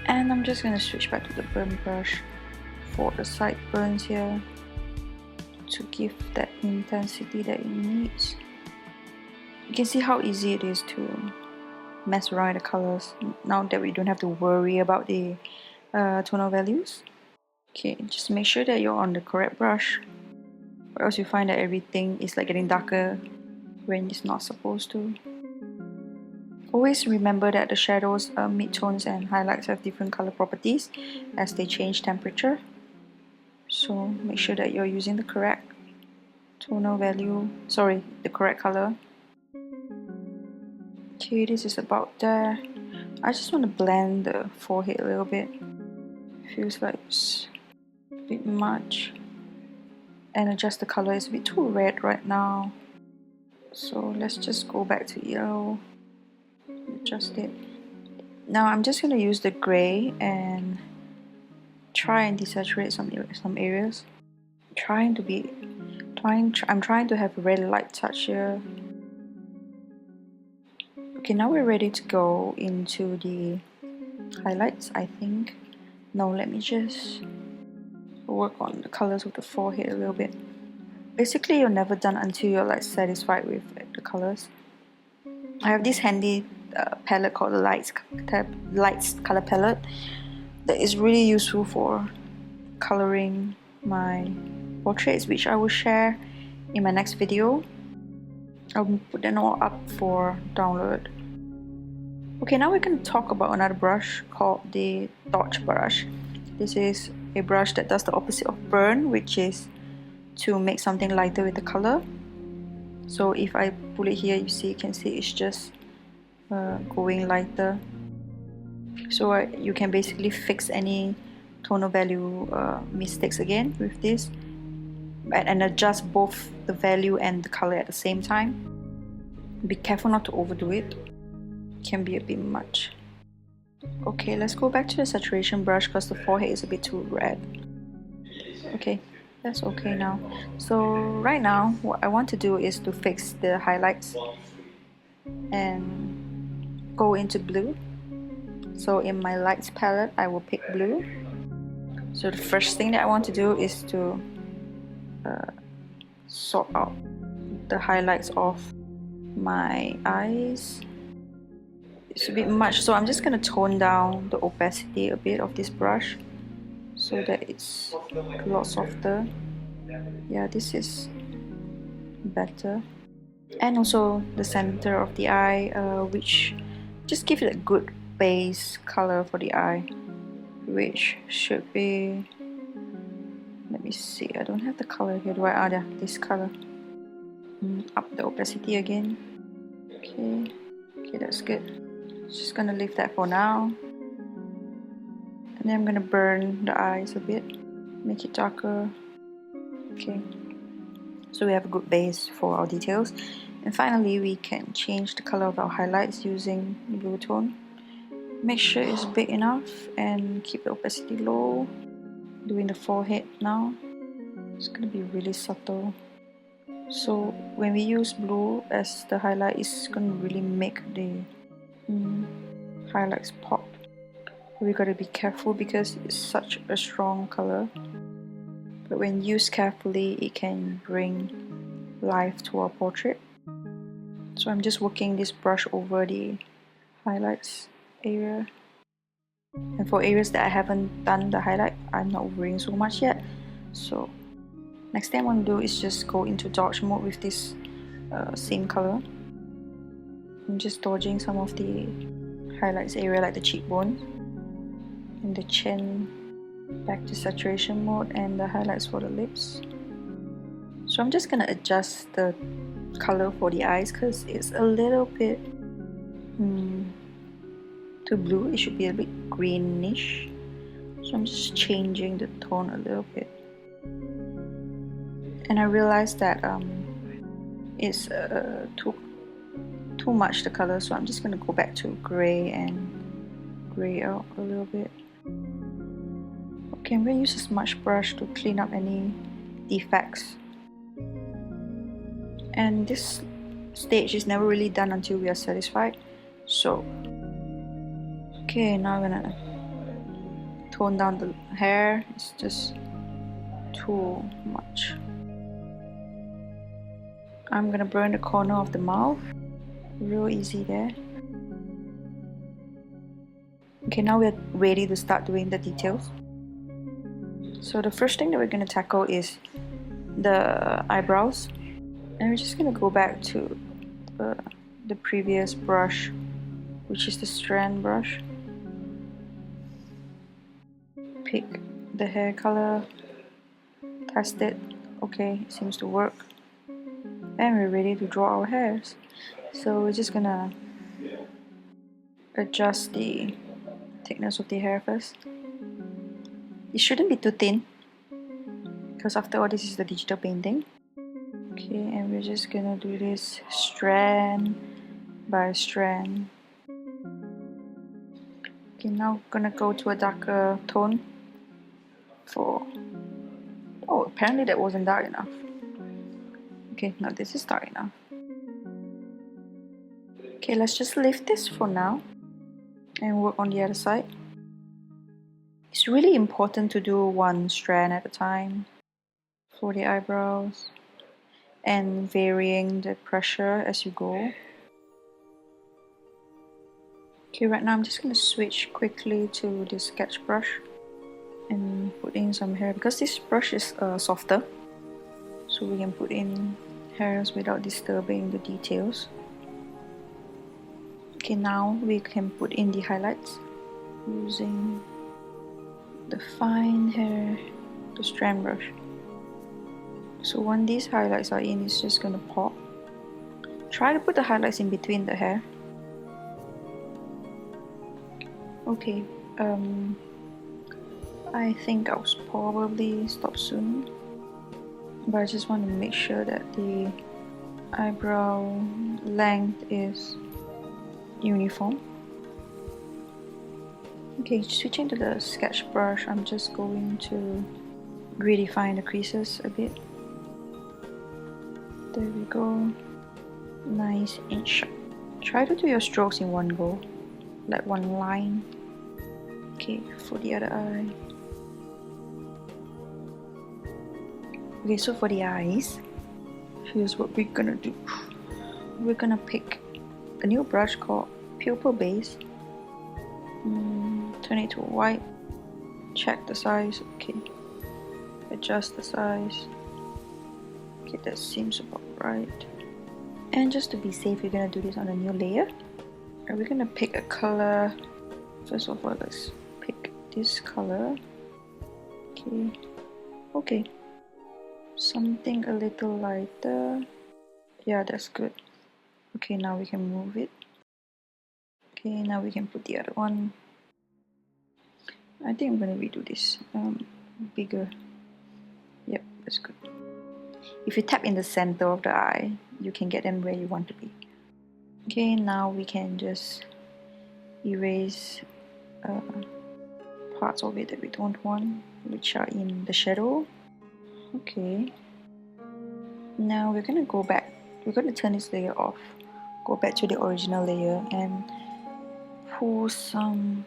and I'm just gonna switch back to the burn brush for the sideburns here to give that intensity that it needs. You can see how easy it is to mess around with the colors now that we don't have to worry about the tonal values. Okay, just make sure that you're on the correct brush, or else you find that everything is like getting darker when it's not supposed to. Always remember that the shadows, midtones and highlights have different color properties as they change temperature. So make sure that you're using the correct tonal value, sorry, the correct color. Okay, this is about there. I just want to blend the forehead a little bit. Feels like it's a bit much. And adjust the color. It's a bit too red right now. So let's just go back to yellow, adjust it. Now I'm just going to use the gray and try and desaturate some areas. I'm trying to have a really light touch here. Okay, now we're ready to go into the highlights, I think. No, let me just work on the colors of the forehead a little bit. Basically, you're never done until you're like satisfied with the colors. I have this handy palette called the Lights color palette that is really useful for coloring my portraits, which I will share in my next video. I'll put them all up for download. Okay, now we're going to talk about another brush called the Smudge Brush. This is a brush that does the opposite of burn, which is to make something lighter with the color. So if I pull it here, you can see it's just going lighter. So you can basically fix any tonal value mistakes again with this, and adjust both the value and the color at the same time. Be careful not to overdo it. It can be a bit much. Okay, let's go back to the saturation brush because the forehead is a bit too red. Okay, that's okay now. So right now what I want to do is to fix the highlights and go into blue. So in my lights palette I will pick blue. So the first thing that I want to do is to sort out the highlights of my eyes. It's a bit much, so I'm just going to tone down the opacity a bit of this brush so that it's a lot softer. Yeah, this is better. And also the center of the eye, which just give it a good base color for the eye, which should be, let me see, I don't have the color here, do I? Yeah, this color. Up the opacity again. Okay, that's good. Just gonna leave that for now. And then I'm gonna burn the eyes a bit, make it darker. Okay, so we have a good base for our details. And finally, we can change the color of our highlights using the blue tone. Make sure it's big enough and keep the opacity low. Doing the forehead now. It's gonna be really subtle. So when we use blue as the highlight, it's gonna really make the highlights pop. We gotta be careful because it's such a strong color. But when used carefully, it can bring life to our portrait. So I'm just working this brush over the highlights area. And for areas that I haven't done the highlight, I'm not worrying so much yet. So next thing I want to do is just go into dodge mode with this same color. I'm just dodging some of the highlights area like the cheekbone and the chin. Back to saturation mode and the highlights for the lips. So I'm just gonna adjust the color for the eyes because it's a little bit too blue. It should be a bit greenish. So I'm just changing the tone a little bit. And I realized that it's too much the color, so I'm just gonna go back to gray and gray out a little bit. Okay, I'm gonna use a smudge brush to clean up any defects. And this stage is never really done until we are satisfied. So, okay, now I'm gonna tone down the hair. It's just too much. I'm gonna burn the corner of the mouth. Real easy there. Okay, now we're ready to start doing the details. So the first thing that we're gonna tackle is the eyebrows. And we're just gonna go back to the previous brush, which is the strand brush. Pick the hair color, test it. Okay, it seems to work. And we're ready to draw our hairs. So we're just gonna adjust the thickness of the hair first. It shouldn't be too thin because after all this is the digital painting. Okay, and we're just gonna do this strand by strand. Okay, now I'm gonna go to a darker tone for... Oh, apparently that wasn't dark enough. Okay, now this is dark enough. Okay, let's just leave this for now and work on the other side. It's really important to do one strand at a time for the eyebrows and varying the pressure as you go. Okay, right now I'm just going to switch quickly to the sketch brush and put in some hair because this brush is softer, so we can put in hairs without disturbing the details. Okay, now we can put in the highlights using the fine hair, the strand brush. So when these highlights are in, it's just gonna pop. Try to put the highlights in between the hair. Okay, I think I'll probably stop soon, but I just want to make sure that the eyebrow length is uniform. Okay, switching to the sketch brush, I'm just going to redefine the creases a bit. There we go, nice and sharp. Try to do your strokes in one go, like one line. Okay, for the other eye. Okay, so for the eyes, here's what we're gonna do. We're gonna pick a new brush called Pupil Base. Turn it to white. Check the size. Okay. Adjust the size. Okay, that seems about right. And just to be safe, we're gonna do this on a new layer. And we're gonna pick a color. First of all, let's pick this color. Okay. Okay. Something a little lighter. Yeah, that's good. Okay, now we can move it. Okay, now we can put the other one. I think I'm gonna redo this. Bigger. Yep, that's good. If you tap in the center of the eye, you can get them where you want to be. Okay, now we can just erase parts of it that we don't want, which are in the shadow. Okay. Now we're gonna go back. We're gonna turn this layer off. Go back to the original layer and pull some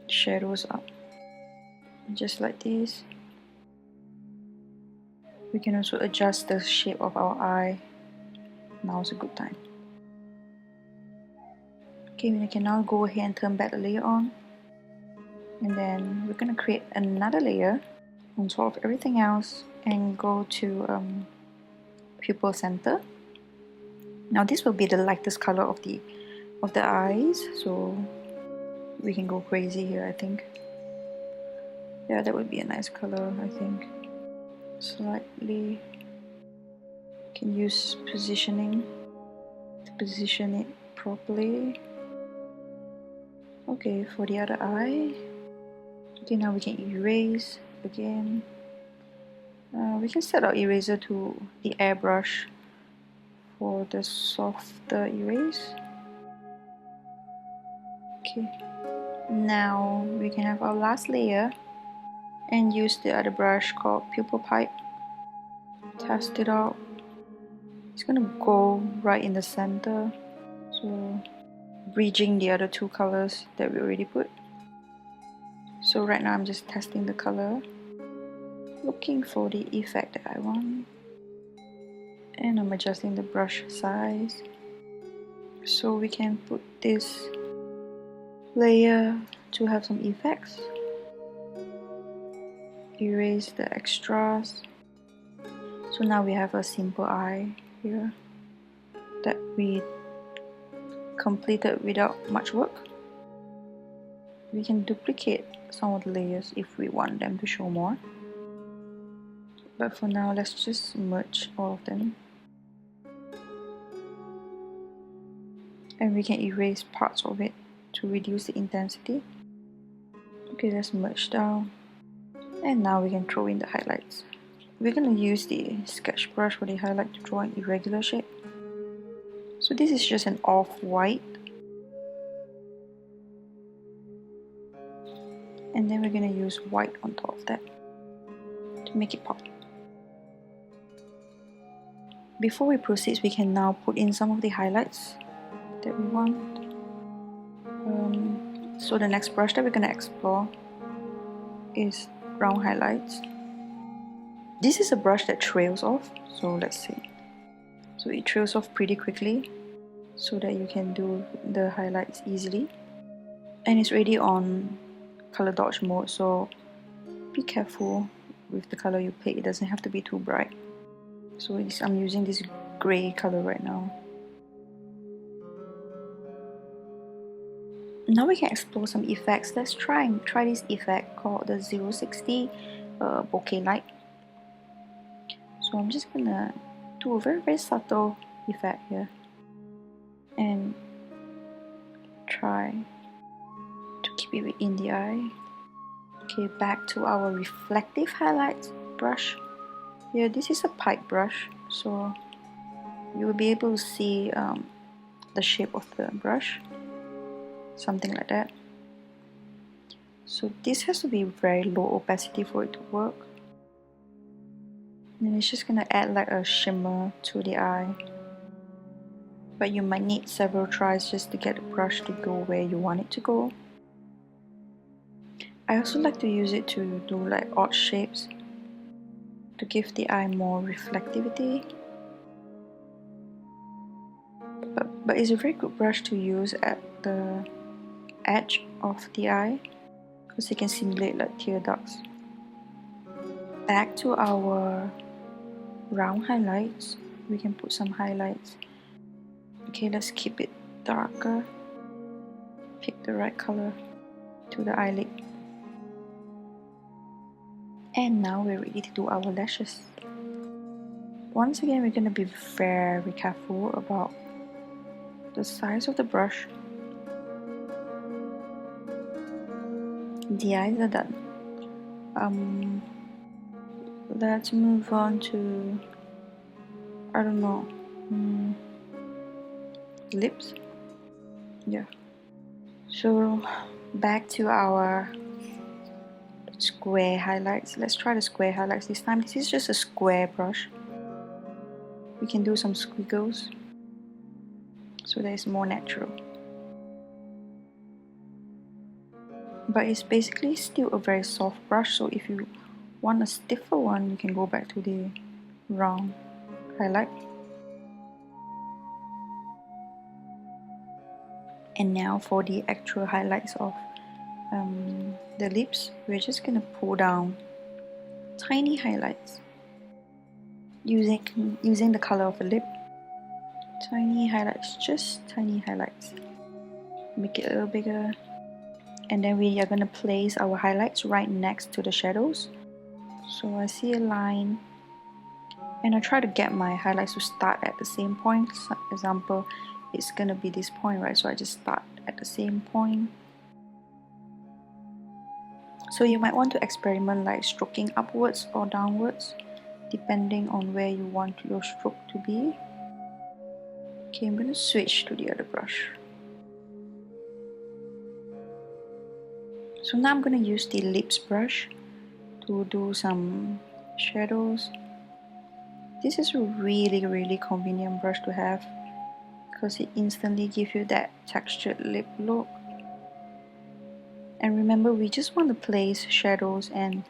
shadows up. Just like this. We can also adjust the shape of our eye. Now's a good time. Okay, we can now go ahead and turn back the layer on. And then we're gonna create another layer on top of everything else and go to pupil center. Now this will be the lightest color of the eyes, so we can go crazy here, I think. Yeah, that would be a nice color, I think. Slightly. Can use positioning to position it properly. Okay, for the other eye. Okay, now we can erase again. We can set our eraser to the airbrush for the softer erase. Okay, now we can have our last layer and use the other brush called Pupil Pipe. Test it out. It's gonna go right in the center, so bridging the other two colors that we already put. So right now I'm just testing the color, looking for the effect that I want, and I'm adjusting the brush size so we can put this layer to have some effects. Erase the extras. So now we have a simple eye here that we completed without much work. We can duplicate some of the layers if we want them to show more. But for now, let's just merge all of them. And we can erase parts of it to reduce the intensity. Okay, let's merge down. And now we can throw in the highlights. we're going to use the sketch brush for the highlight to draw an irregular shape. So this is just an off-white. And then we're going to use white on top of that to make it pop. Before we proceed, we can now put in some of the highlights that we want. So the next brush that we're going to explore is round highlights. This is a brush that trails off, so let's see. So it trails off pretty quickly so that you can do the highlights easily. And it's already on color dodge mode, so be careful with the color you pick. It doesn't have to be too bright. So I'm using this gray color right now. Now we can explore some effects. Let's try this effect called the 060 bokeh light. So I'm just gonna do a very subtle effect here and try to keep it within the eye. Okay, back to our reflective highlights brush. Here, this is a pipe brush, so you will be able to see the shape of the brush, something like that. So this has to be very low opacity for it to work. And it's just gonna add like a shimmer to the eye. But you might need several tries just to get the brush to go where you want it to go. I also like to use it to do like odd shapes to give the eye more reflectivity. But it's a very good brush to use at the edge of the eye because it can simulate like tear ducts. Back to our round highlights, we can put some highlights. Okay, let's keep it darker. Pick the right color to the eyelid. And now we're ready to do our lashes. Once again, we're going to be very careful about the size of the brush. The eyes are done. Let's move on to, I don't know, lips. Yeah. So back to our square highlights. Let's try the square highlights this time. This is just a square brush. We can do some squiggles so that it's more natural. But it's basically still a very soft brush, so if you want a stiffer one, you can go back to the round highlight. And now for the actual highlights of the lips, we're just gonna pull down tiny highlights using the color of the lip. Tiny highlights, just tiny highlights. Make it a little bigger. And then we are gonna place our highlights right next to the shadows. So I see a line, and I try to get my highlights to start at the same point. For example, it's gonna be this point, right? So I just start at the same point. So you might want to experiment like stroking upwards or downwards depending on where you want your stroke to be. Okay, I'm going to switch to the other brush. So now I'm going to use the Ellipse Brush to do some shadows. This is a really convenient brush to have because it instantly gives you that textured lip look. And remember, we just want to place shadows and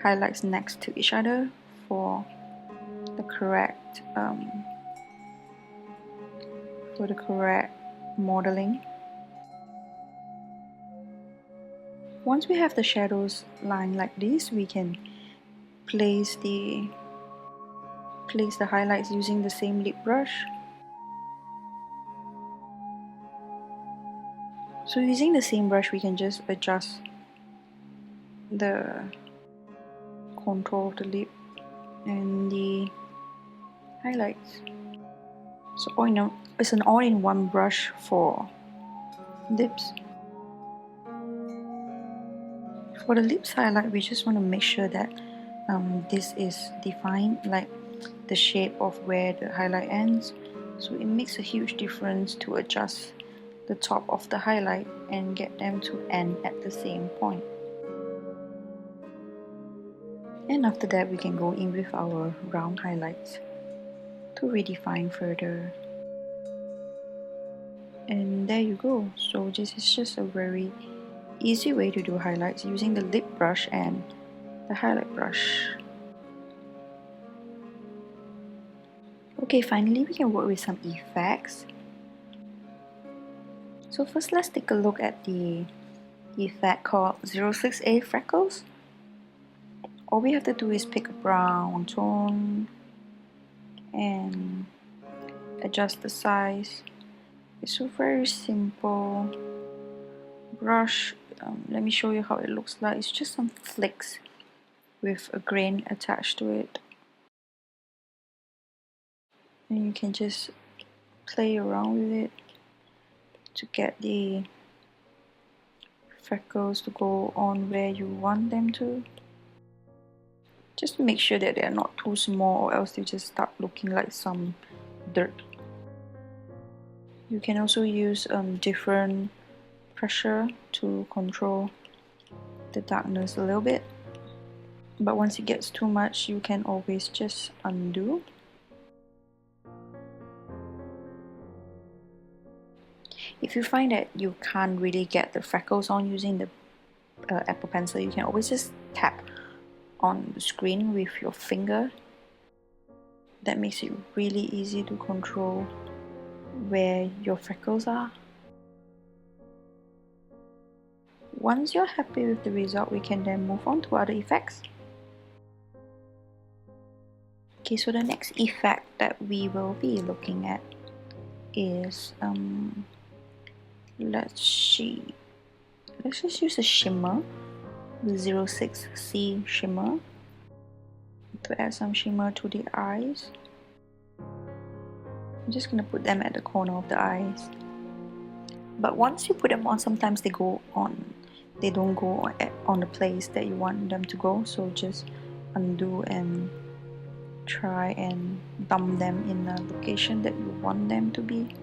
highlights next to each other for the correct modeling. Once we have the shadows line like this, we can place the highlights using the same lip brush. So using the same brush, we can just adjust the contour of the lip and the highlights. So it's an all-in-one brush for lips. For the lips highlight, we just want to make sure that this is defined, like the shape of where the highlight ends, so it makes a huge difference to adjust the top of the highlight and get them to end at the same point. And after that, we can go in with our round highlights to redefine further. And there you go. So this is just a very easy way to do highlights using the lip brush and the highlight brush. Okay, finally we can work with some effects. So first, let's take a look at the effect called 06A Freckles. All we have to do is pick a brown tone and adjust the size. It's a very simple brush. Let me show you how it looks like. It's just some flicks with a grain attached to it. And you can just play around with it to get the freckles to go on where you want them to. Just make sure that they are not too small, or else they just start looking like some dirt. You can also use different pressure to control the darkness a little bit, but once it gets too much, you can always just undo. If you find that you can't really get the freckles on using the Apple Pencil, you can always just tap on the screen with your finger. That makes it really easy to control where your freckles are. Once you're happy with the result, we can then move on to other effects. Okay, so the next effect that we will be looking at is let's just use a shimmer, the 06C shimmer, to add some shimmer to the eyes. I'm just gonna put them at the corner of the eyes. But once you put them on, sometimes they don't go on the place that you want them to go, so just undo and try and dump them in the location that you want them to be.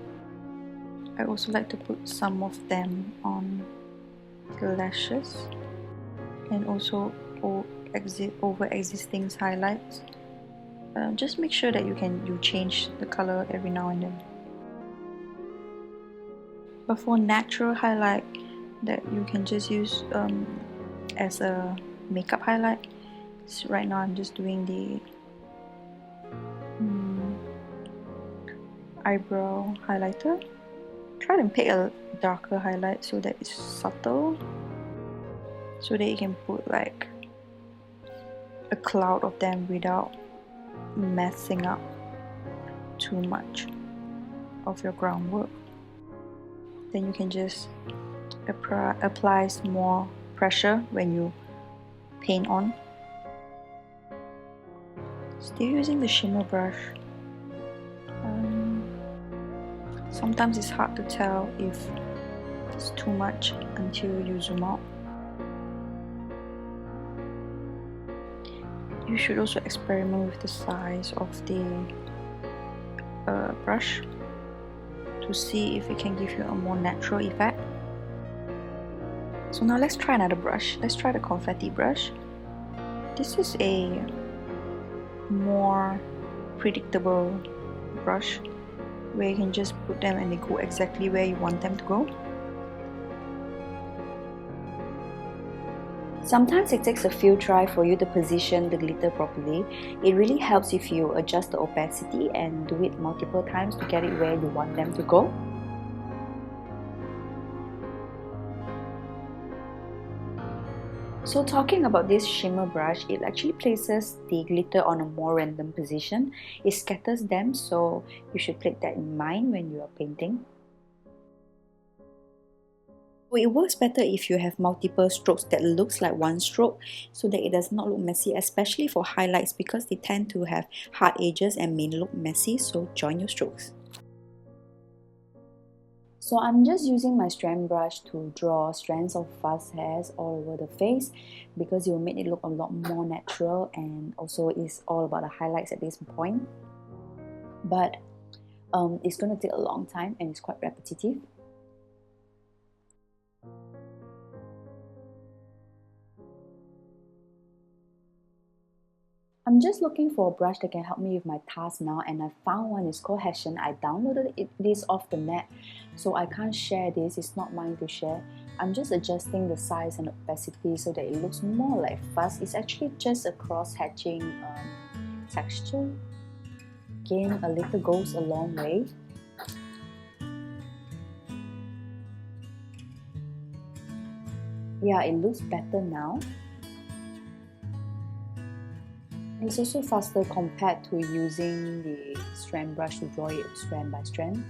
I also like to put some of them on the lashes and also over existing highlights. Just make sure that you change the color every now and then. But for natural highlight that you can just use as a makeup highlight, so right now I'm just doing the eyebrow highlighter. Try to pick a darker highlight so that it's subtle, so that you can put like a cloud of them without messing up too much of your groundwork. Then you can just apply more pressure when you paint on. Still using the shimmer brush. Sometimes it's hard to tell if it's too much until you zoom out. You should also experiment with the size of the brush to see if it can give you a more natural effect. So now let's try another brush. Let's try the Confetti Brush. This is a more predictable brush where you can just put them and they go exactly where you want them to go. Sometimes it takes a few tries for you to position the glitter properly. It really helps if you adjust the opacity and do it multiple times to get it where you want them to go. So talking about this shimmer brush, it actually places the glitter on a more random position. It scatters them, so you should keep that in mind when you are painting. It works better if you have multiple strokes that looks like one stroke, so that it does not look messy, especially for highlights because they tend to have hard edges and may look messy, so join your strokes. So I'm just using my strand brush to draw strands of fuzz hairs all over the face because it will make it look a lot more natural, and also it's all about the highlights at this point. But it's going to take a long time and it's quite repetitive. I'm just looking for a brush that can help me with my task now, and I found one. It's called Hessian. I downloaded this off the net, so I can't share this. It's not mine to share. I'm just adjusting the size and opacity so that it looks more like fuzz. It's actually just a cross-hatching texture. Again, a little goes a long way. Yeah, it looks better now. It's also faster compared to using the strand brush to draw it strand by strand.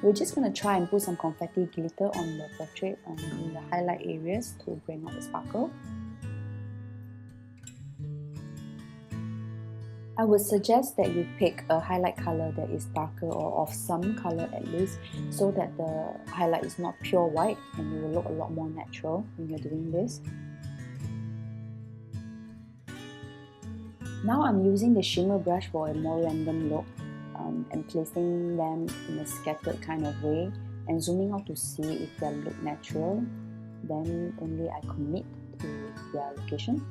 We're just going to try and put some confetti glitter on the portrait in the highlight areas to bring out the sparkle. I would suggest that you pick a highlight color that is darker or of some color at least, so that the highlight is not pure white and it will look a lot more natural when you're doing this. Now I'm using the Shimmer Brush for a more random look and placing them in a scattered kind of way and zooming out to see if they look natural. Then only I commit to their location.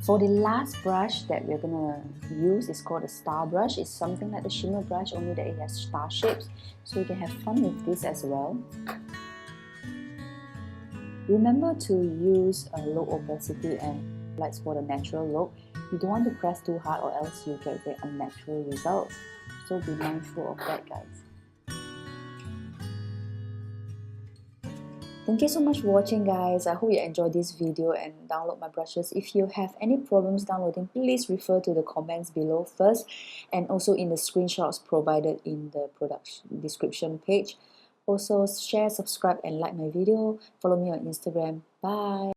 For the last brush that we're gonna use is called a star brush. It's something like the Shimmer Brush, only that it has star shapes, so you can have fun with this as well. Remember to use a low opacity and lights for the natural look. You don't want to press too hard or else you get very unnatural results. So be mindful of that, guys. Thank you so much for watching, guys. I hope you enjoyed this video and download my brushes. If you have any problems downloading, please refer to the comments below first, and also in the screenshots provided in the product description page. Also, share, subscribe and like my video. Follow me on Instagram. Bye!